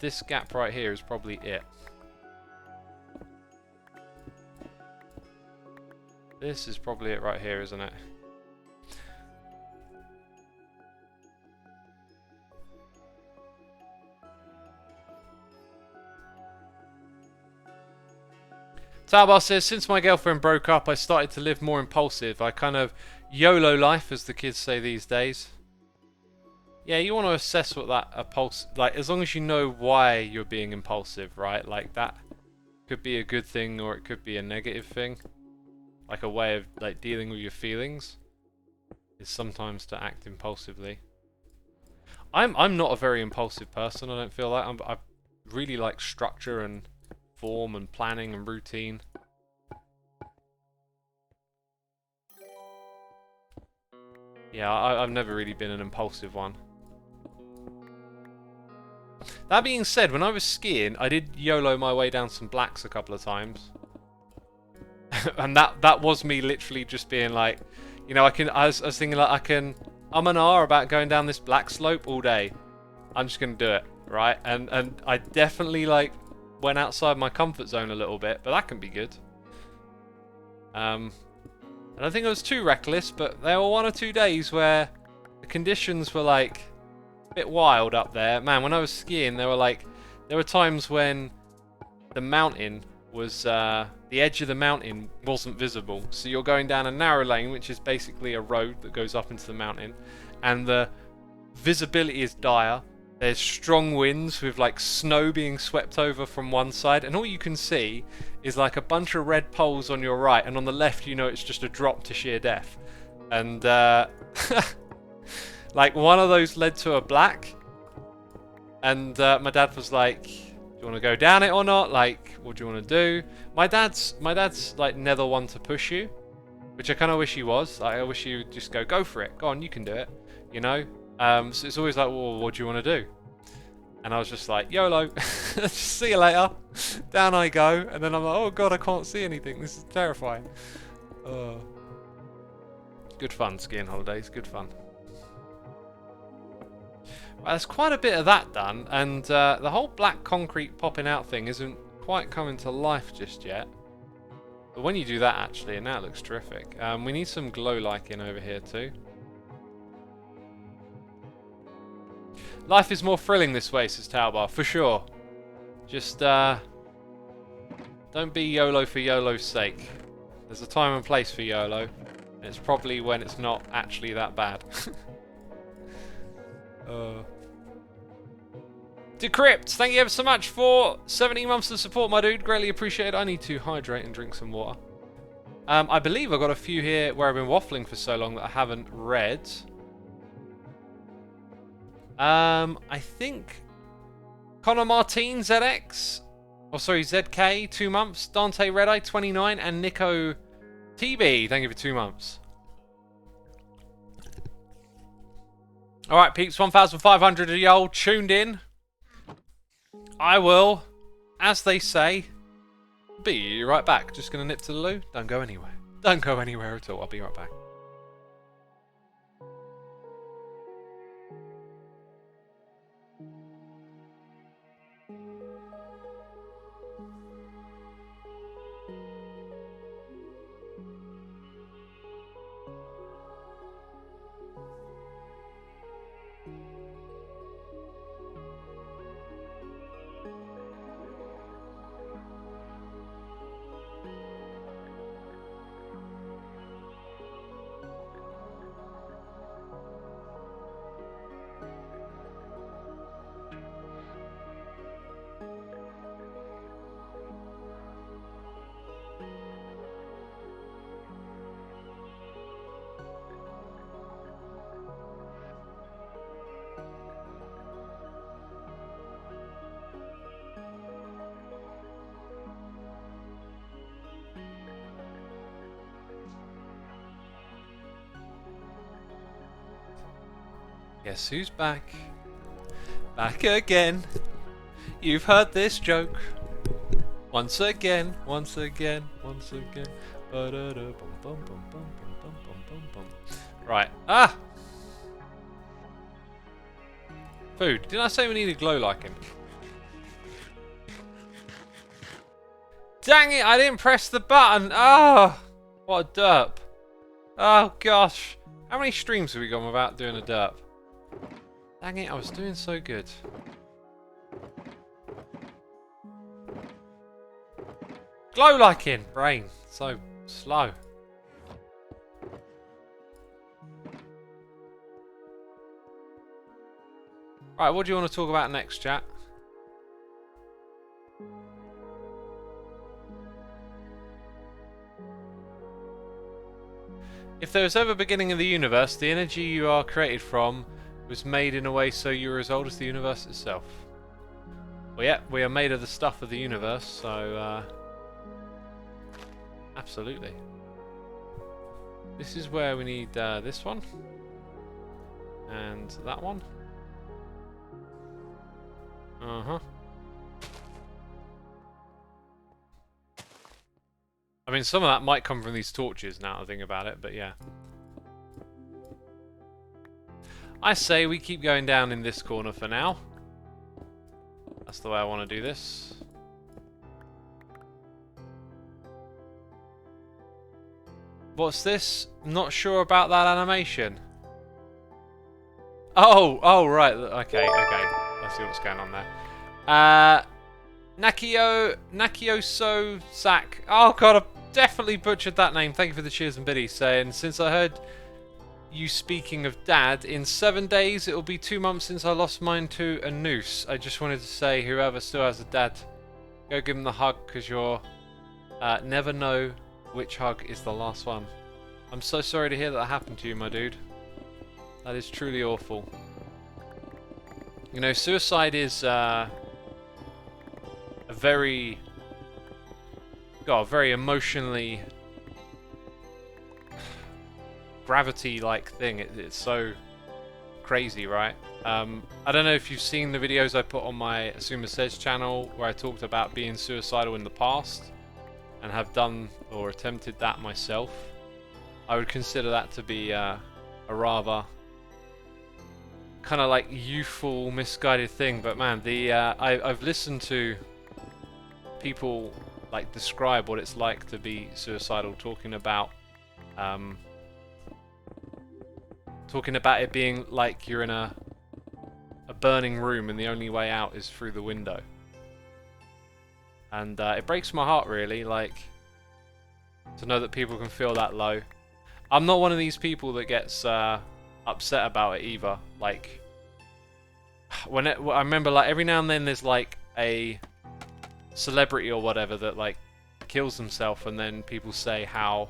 this gap right here is probably it. This is probably it right here, isn't it? Talbar says, since my girlfriend broke up, I started to live more impulsive. I kind of YOLO life, as the kids say these days. Yeah, you want to assess what that like, as long as you know why you're being impulsive, right? Like, that could be a good thing or it could be a negative thing. Like, a way of like dealing with your feelings is sometimes to act impulsively. I'm not a very impulsive person, I don't feel like. I really like structure and form and planning and routine. Yeah, I've never really been an impulsive one. That being said, when I was skiing, I did YOLO my way down some blacks a couple of times. And that was me literally just being like, you know, I was thinking like, I'm an R about going down this black slope all day. I'm just gonna do it, right? And I definitely like went outside my comfort zone a little bit, but that can be good. I don't think I was too reckless, but there were 1 or 2 days where the conditions were like a bit wild up there. Man, when I was skiing, there were times when the mountain was the edge of the mountain wasn't visible. So you're going down a narrow lane, which is basically a road that goes up into the mountain, and the visibility is dire. There's strong winds with like snow being swept over from one side, and all you can see is like a bunch of red poles on your right, and on the left you know it's just a drop to sheer death. And like one of those led to a black, and my dad was like, do you want to go down it or not? Like, what do you want to do? My dad's like never one to push you, which I kind of wish he was. Like, I wish he would just go for it. Go on, you can do it, you know? So it's always like, well, what do you want to do? And I was just like, YOLO, see you later. Down I go, and then I'm like, oh god, I can't see anything. This is terrifying. Good fun, skiing holidays, good fun. Well, there's quite a bit of that done, and the whole black concrete popping out thing isn't quite coming to life just yet. But when you do that, actually, and that looks terrific. We need some glow liking over here too. Life is more thrilling this way, says Talbar, for sure. Just don't be YOLO for YOLO's sake. There's a time and place for YOLO, and it's probably when it's not actually that bad. Decrypt, thank you ever so much for 17 months of support, my dude. Greatly appreciated. I need to hydrate and drink some water. I believe I've got a few here where I've been waffling for so long that I haven't read. I think Connor Martin ZX, oh sorry, ZK 2 months, Dante Redeye 29, and Nico TB, thank you for 2 months. Alright peeps, 1,500 of y'all tuned in. I will, as they say, be right back. Just gonna nip to the loo. Don't go anywhere. Don't go anywhere at all. I'll be right back. Guess who's back? Back again. You've heard this joke. Once again, once again, once again. Right. Ah! Food. Didn't I say we needed glow like him? Dang it, I didn't press the button. Oh! What a derp. Oh gosh. How many streams have we gone without doing a derp? Dang it, I was doing so good. Glow like in brain. So slow. Right, what do you want to talk about next, chat? If there was ever a beginning of the universe, the energy you are created from was made in a way so you are as old as the universe itself. Well, yeah, we are made of the stuff of the universe, so absolutely. This is where we need this one and that one. Uh-huh. I mean, some of that might come from these torches now I think about it, but yeah. I say we keep going down in this corner for now. That's the way I want to do this. What's this? Not sure about that animation. Oh, right. Okay. Let's see what's going on there. Nakioso Sak. Oh god, I definitely butchered that name. Thank you for the cheers and biddies. Saying, since I heard you speaking of dad, in 7 days it will be 2 months since I lost mine to a noose. I just wanted to say, whoever still has a dad, go give him the hug, because you'll never know which hug is the last one. I'm so sorry to hear that happened to you, my dude. That is truly awful. You know, suicide is a very emotionally gravity-like thing. It's so crazy, right? I don't know if you've seen the videos I put on my Xisuma Says channel where I talked about being suicidal in the past and have done or attempted that myself. I would consider that to be a rather kind of like youthful, misguided thing. But man, I've listened to people like describe what it's like to be suicidal, talking about it being like you're in a burning room and the only way out is through the window. And it breaks my heart, really, like, to know that people can feel that low. I'm not one of these people that gets upset about it either. Like, I remember, like, every now and then there's like a celebrity or whatever that like kills himself, and then people say how,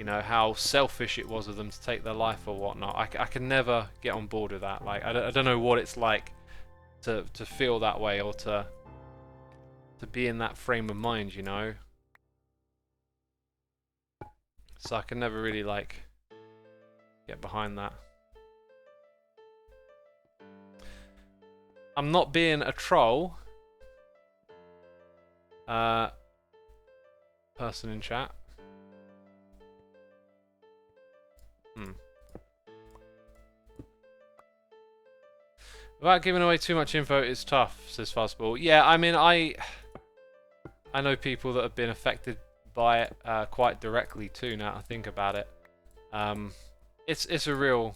you know, how selfish it was of them to take their life or whatnot. I can never get on board with that. Like, I don't know what it's like to feel that way, or to be in that frame of mind, you know. So I can never really, like, get behind that. I'm not being a troll. Person in chat. Without giving away too much info, it's tough, says Fuzzball. Yeah, I mean, I know people that have been affected by it quite directly too, now I think about it. It's a real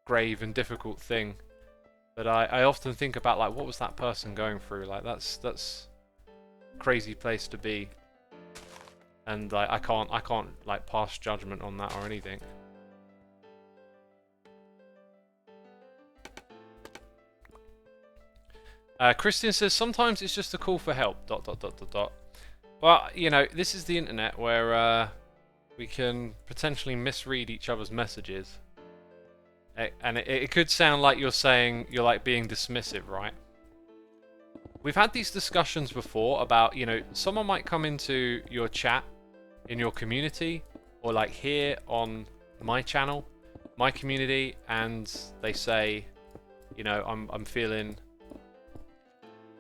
grave and difficult thing. But I often think about, like, what was that person going through? Like, that's a crazy place to be. And like, I can't like pass judgment on that or anything. Christian says sometimes it's just a call for help. ... Well, you know, this is the internet where we can potentially misread each other's messages, and it could sound like you're saying you're like being dismissive, right? We've had these discussions before about, you know, someone might come into your chat in your community, or like here on my channel, my community, and they say, you know, I'm feeling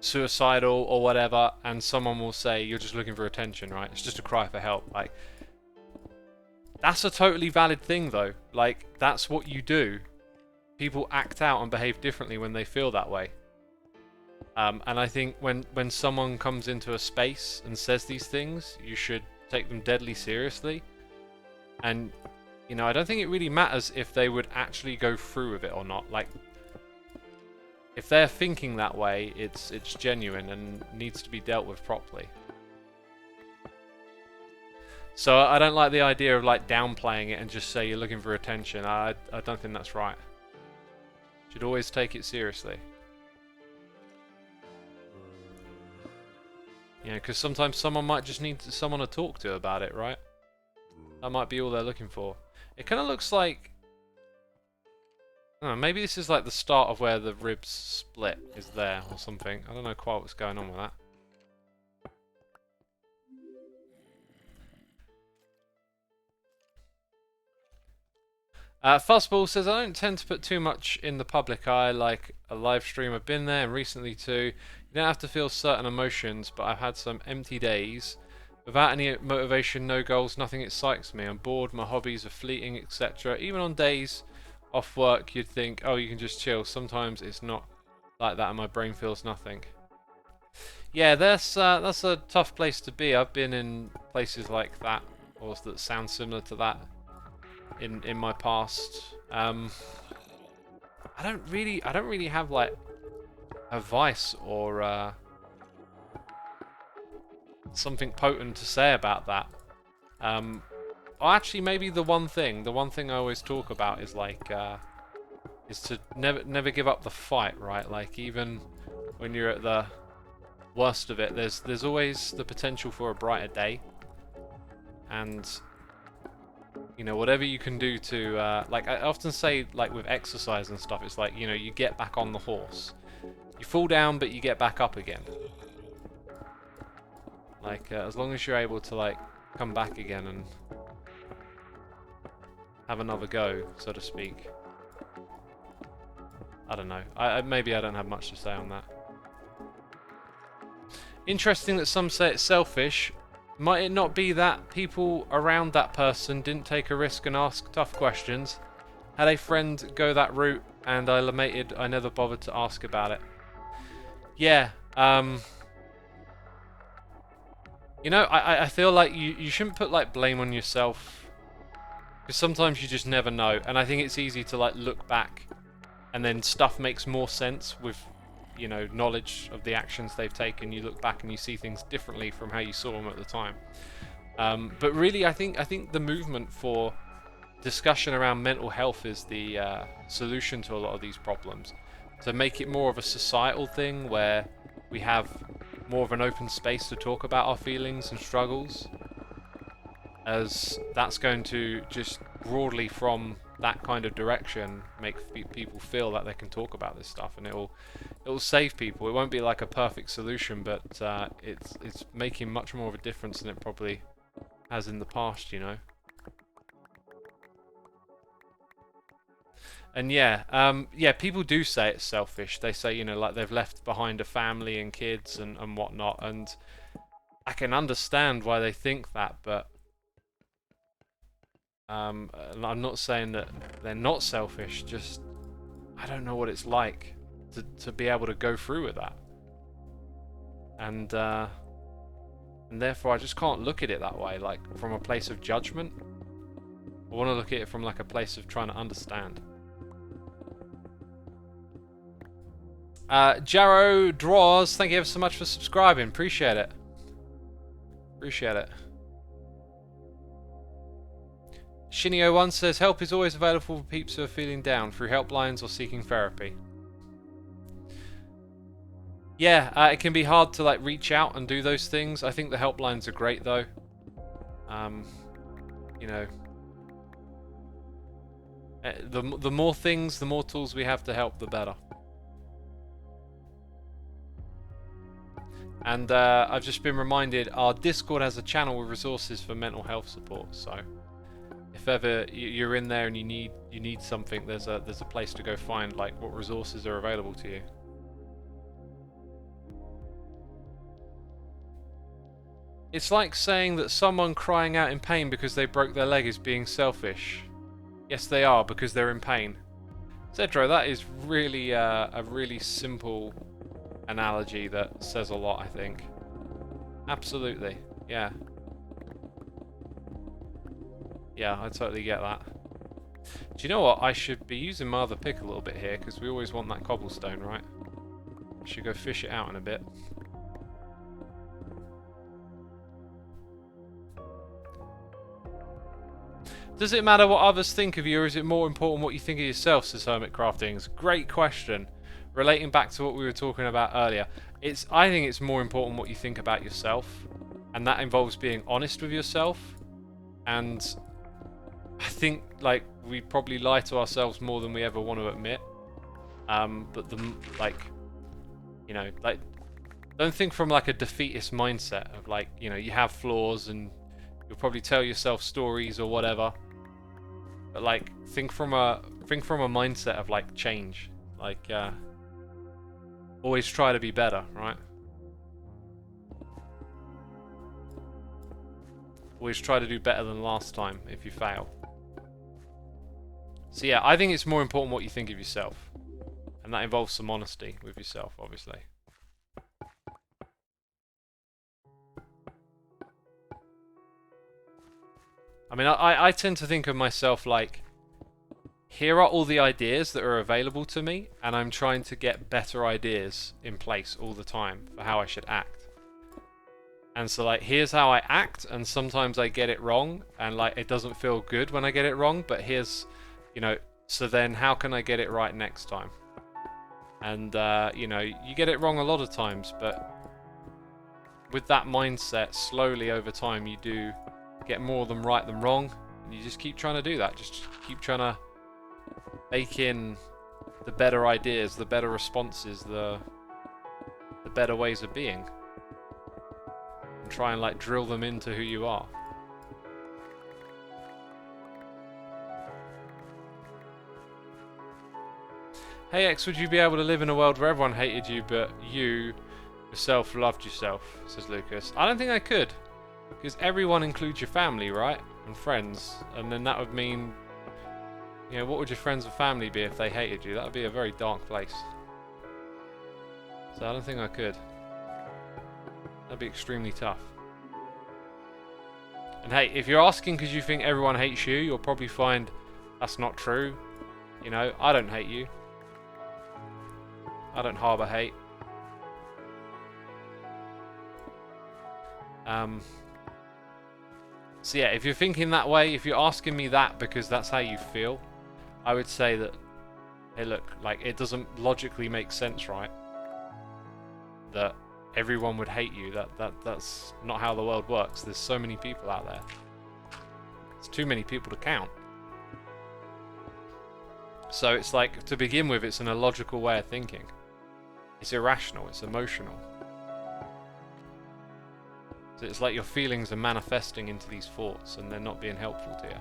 suicidal or whatever, and someone will say you're just looking for attention, right? It's just a cry for help. Like, that's a totally valid thing though. Like, that's what you do. People act out and behave differently when they feel that way. And I think when someone comes into a space and says these things, you should take them deadly seriously. And, you know, I don't think it really matters if they would actually go through with it or not. Like, if they're thinking that way, it's genuine and needs to be dealt with properly. So I don't like the idea of like downplaying it and just say you're looking for attention. I don't think that's right. Should always take it seriously. You know, because sometimes someone might just need someone to talk to about it, right? That might be all they're looking for. It kind of looks like, I don't know, maybe this is like the start of where the ribs split is there or something. I don't know quite what's going on with that. Fuzzball says, I don't tend to put too much in the public eye, like a live stream. I've been there, and recently too. You don't have to feel certain emotions, but I've had some empty days. Without any motivation, no goals, nothing excites me. I'm bored, my hobbies are fleeting, etc. Even on days off work, you'd think, oh, you can just chill. Sometimes it's not like that, and my brain feels nothing. Yeah, that's a tough place to be. I've been in places like that, or that sound similar to that in my past. I don't really have like advice or something potent to say about that. Well, actually, maybe the one thing I always talk about is like is to never give up the fight, right? Like, even when you're at the worst of it, there's always the potential for a brighter day. And you know, whatever you can do to like, I often say, like with exercise and stuff, it's like, you know, you get back on the horse. You fall down, but you get back up again. Like, as long as you're able to, like, come back again and have another go, so to speak. I don't know. Maybe I don't have much to say on that. Interesting that some say it's selfish. Might it not be that people around that person didn't take a risk and ask tough questions? Had a friend go that route and I lamented I never bothered to ask about it. Yeah, you know, I feel like you shouldn't put like blame on yourself, because sometimes you just never know, and I think it's easy to like look back and then stuff makes more sense with, you know, knowledge of the actions they've taken. You look back and you see things differently from how you saw them at the time. But really, I think the movement for discussion around mental health is the solution to a lot of these problems. To make it more of a societal thing where we have more of an open space to talk about our feelings and struggles. as that's going to just broadly from that kind of direction make people feel that they can talk about this stuff, and it'll save people. It won't be like a perfect solution, but it's making much more of a difference than it probably has in the past, you know. And yeah, yeah, people do say it's selfish. They say, you know, like they've left behind a family and kids and whatnot, and I can understand why they think that, but I'm not saying that they're not selfish, just I don't know what it's like to be able to go through with that. And therefore I just can't look at it that way, like from a place of judgment. I want to look at it from like a place of trying to understand. Jarrow Draws, thank you ever so much for subscribing. Appreciate it. Appreciate it. Shinio1 says, help is always available for peeps who are feeling down through helplines or seeking therapy. Yeah, it can be hard to like reach out and do those things. I think the helplines are great though. You know, the more things, the more tools we have to help, the better. And I've just been reminded our Discord has a channel with resources for mental health support. So if ever you're in there and you need something, there's a place to go find like what resources are available to you. It's like saying that someone crying out in pain because they broke their leg is being selfish. Yes, they are, because they're in pain. Zedro, that is really a really simple analogy that says a lot, I think. Absolutely, yeah. Yeah, I totally get that. Do you know what? I should be using my other pick a little bit here, because we always want that cobblestone, right? I should go fish it out in a bit. Does it matter what others think of you, or is it more important what you think of yourself, says Hermitcrafting? It's a great question. Relating back to what we were talking about earlier. I think it's more important what you think about yourself. And that involves being honest with yourself. And I think, like, we probably lie to ourselves more than we ever want to admit. But you know, like, don't think from like a defeatist mindset of like, you know, you have flaws and you'll probably tell yourself stories or whatever. But like, think from a mindset of like change, like always try to be better, right? Always try to do better than last time if you fail. So yeah, I think it's more important what you think of yourself, and that involves some honesty with yourself, obviously. I mean, I tend to think of myself like, here are all the ideas that are available to me, and I'm trying to get better ideas in place all the time for how I should act. And so, like, here's how I act, and sometimes I get it wrong, and, like, it doesn't feel good when I get it wrong, but here's, you know, so then how can I get it right next time? And, you know, you get it wrong a lot of times, but with that mindset, slowly over time, you do get more of them right than wrong, and you just keep trying to do that. Just keep trying to bake in the better ideas, the better responses, the better ways of being, and try and like drill them into who you are. Hey X, would you be able to live in a world where everyone hated you but you yourself loved yourself, says Lucas. I don't think I could, because everyone includes your family, right? And friends, and then that would mean, you know, what would your friends and family be if they hated you? That would be a very dark place. So I don't think I could. That'd be extremely tough. And hey, if you're asking because you think everyone hates you, you'll probably find that's not true. You know, I don't hate you. I don't harbour hate. So yeah, if you're thinking that way, if you're asking me that because that's how you feel, I would say that, hey look, like, it doesn't logically make sense, right? That everyone would hate you. That's not how the world works. There's so many people out there. It's too many people to count. So it's like, to begin with, it's an illogical way of thinking. It's irrational, it's emotional. So it's like your feelings are manifesting into these thoughts and they're not being helpful to you.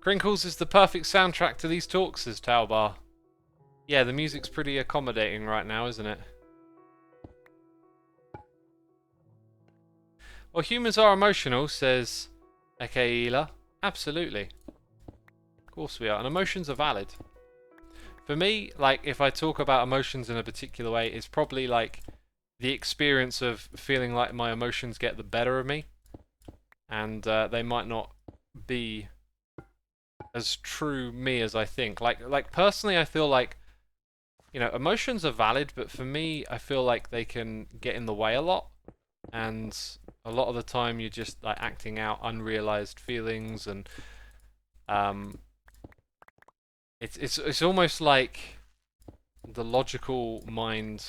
Crinkles is the perfect soundtrack to these talks, says Talbar. Yeah, the music's pretty accommodating right now, isn't it? Well, humans are emotional, says Akaila. Absolutely. Of course we are. And emotions are valid. For me, like, if I talk about emotions in a particular way, it's probably like the experience of feeling like my emotions get the better of me. And they might not be as true me as I think. Like personally, I feel like, you know, emotions are valid, but for me, I feel like they can get in the way a lot, and a lot of the time you're just like acting out unrealized feelings, and it's almost like the logical mind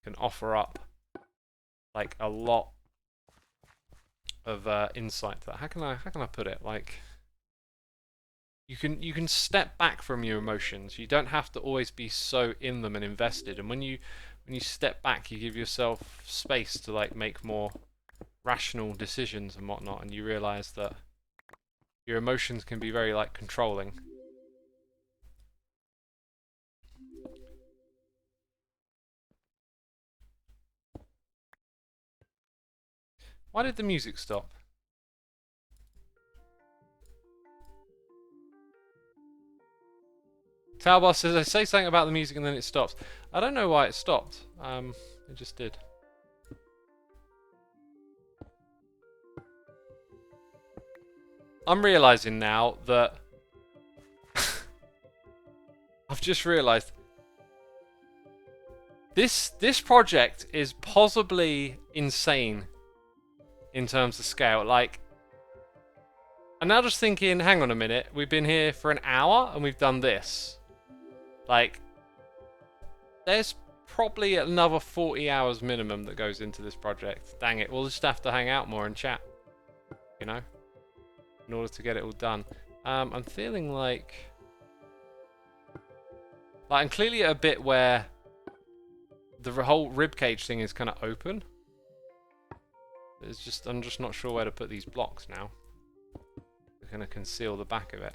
can offer up like a lot of insight to that. How can I put it? Like, you can step back from your emotions. You don't have to always be so in them and invested. And when you step back, you give yourself space to like make more rational decisions and whatnot, and you realize that your emotions can be very like controlling. Why did the music stop? Talbar says, I say something about the music and then it stops. I don't know why it stopped. It just did. I'm realizing now that I've just realized this project is possibly insane in terms of scale. Like, I'm now just thinking, hang on a minute, we've been here for an hour and we've done this. Like, there's probably another 40 hours minimum that goes into this project. Dang it, we'll just have to hang out more and chat, you know, in order to get it all done. I'm feeling like I'm clearly at a bit where the whole ribcage thing is kind of open. It's just, I'm just not sure where to put these blocks now. They're going to conceal the back of it.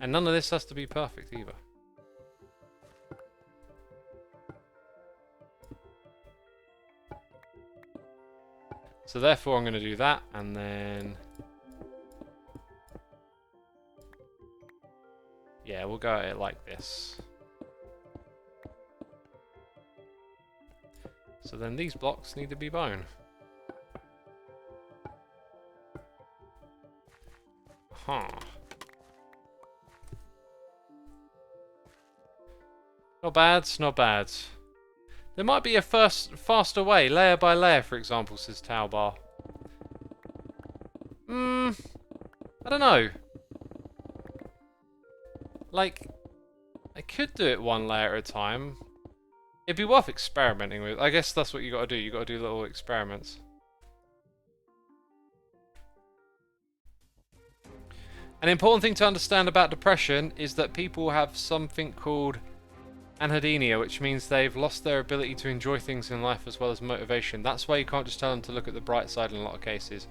And none of this has to be perfect either. So therefore I'm going to do that, and then... yeah, we'll go at it like this. So then these blocks need to be bone. Huh. Not bad, not bad. There might be a faster way, layer by layer, for example, says Talbar. I don't know. Like, I could do it one layer at a time. It'd be worth experimenting with. I guess that's what you gotta do. You gotta do little experiments. An important thing to understand about depression is that people have something called anhedonia, which means they've lost their ability to enjoy things in life as well as motivation. That's why you can't just tell them to look at the bright side in a lot of cases.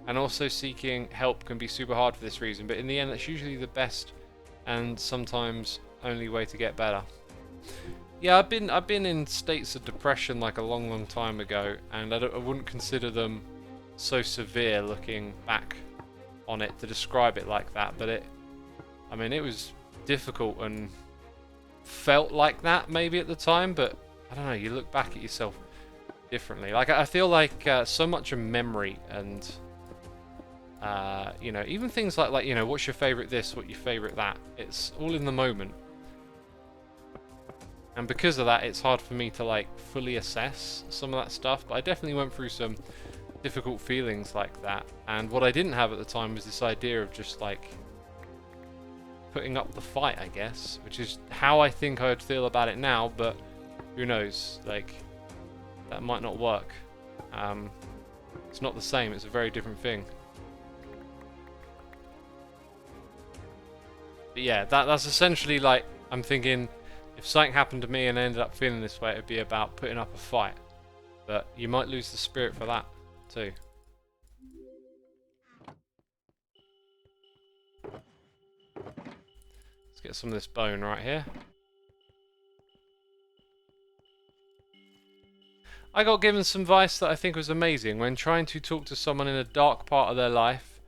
And also seeking help can be super hard for this reason, but in the end that's usually the best and sometimes only way to get better. Yeah, I've been in states of depression like a long time ago, and I wouldn't consider them so severe looking back on it to describe it like that, but I mean, it was difficult and felt like that maybe at the time, but I don't know, you look back at yourself differently. Like, I feel like so much of memory and you know, even things like you know, what's your favorite this, what's your favorite that, it's all in the moment. And because of that, it's hard for me to like fully assess some of that stuff, but I definitely went through some difficult feelings like that. And what I didn't have at the time was this idea of just like putting up the fight, I guess, which is how I think I would feel about it now, but who knows, like, that might not work. It's not the same, it's a very different thing. But yeah, that's essentially like, I'm thinking, if something happened to me and I ended up feeling this way, it'd be about putting up a fight. But you might lose the spirit for that, too. Let's get some of this bone right here. I got given some advice that I think was amazing. When trying to talk to someone in a dark part of their life,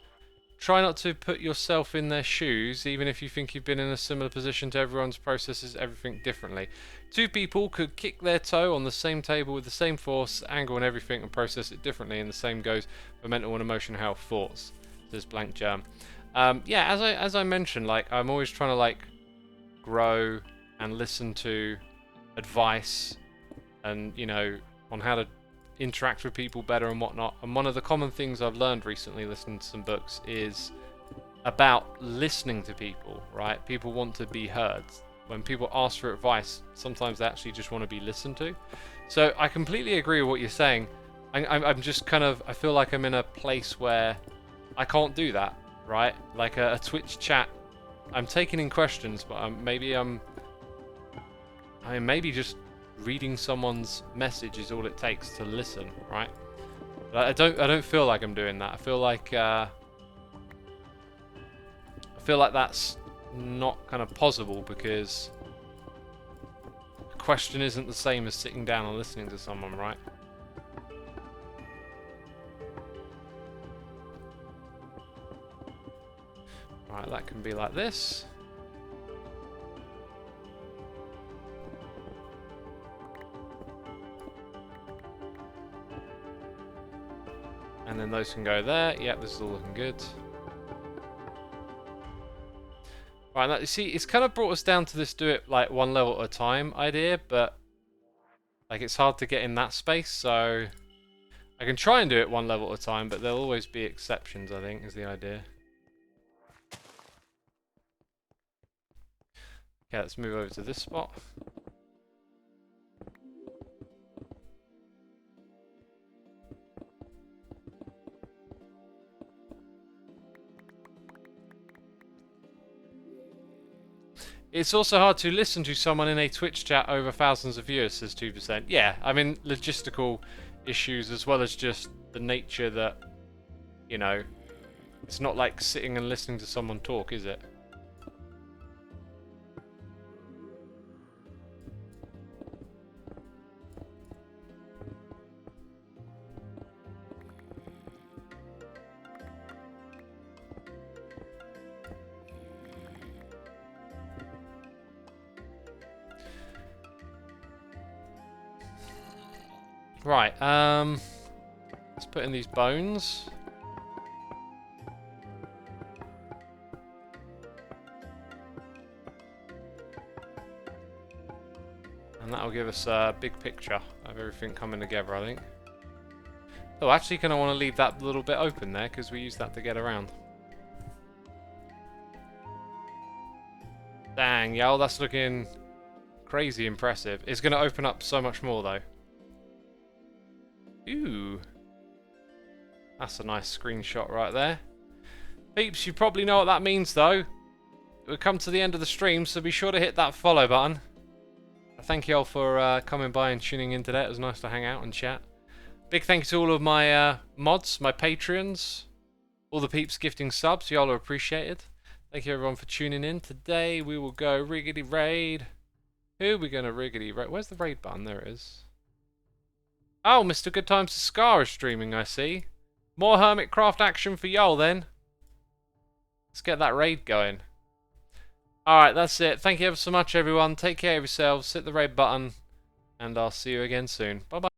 try not to put yourself in their shoes, even if you think you've been in a similar position to everyone's processes everything differently. Two people could kick their toe on the same table with the same force, angle and everything and process it differently, and the same goes for mental and emotional health thoughts. Says Blank Jam. Yeah, as I mentioned, like, I'm always trying to like grow and listen to advice and, you know, on how to interact with people better and whatnot. And one of the common things I've learned recently listening to some books is about listening to people, right? People want to be heard. When people ask for advice, sometimes they actually just want to be listened to. So I completely agree with what you're saying. I'm just kind of, I feel like I'm in a place where I can't do that, right? Like a Twitch chat, I'm taking in questions, but maybe just reading someone's message is all it takes to listen, right? But I don't feel like I'm doing that. I feel like that's not kind of possible, because a question isn't the same as sitting down and listening to someone, right? Right, that can be like this. And then those can go there. Yep, this is all looking good. Right, now you see, it's kind of brought us down to this do it like one level at a time idea, but like it's hard to get in that space, so I can try and do it one level at a time, but there'll always be exceptions, I think, is the idea. Okay, let's move over to this spot. It's also hard to listen to someone in a Twitch chat over thousands of viewers, says 2%. Yeah, I mean, logistical issues as well as just the nature that, you know, it's not like sitting and listening to someone talk, is it? Right, let's put in these bones. And that'll give us a big picture of everything coming together, I think. Oh, actually, kind of want to leave that little bit open there, because we use that to get around. Dang, yo, that's looking crazy impressive. It's going to open up so much more, though. Ooh. That's a nice screenshot right there. Peeps, you probably know what that means, though. We've come to the end of the stream, so be sure to hit that follow button. Thank you all for coming by and tuning in today. It was nice to hang out and chat. Big thank you to all of my mods, my Patreons, all the peeps gifting subs. Y'all are appreciated. Thank you everyone for tuning in. Today we will go riggedy raid. Who are we going to riggedy raid? Where's the raid button? There it is. Oh, Mr. Good Times to Scar is streaming, I see. More Hermitcraft action for y'all then. Let's get that raid going. Alright, that's it. Thank you ever so much, everyone. Take care of yourselves. Hit the raid button. And I'll see you again soon. Bye-bye.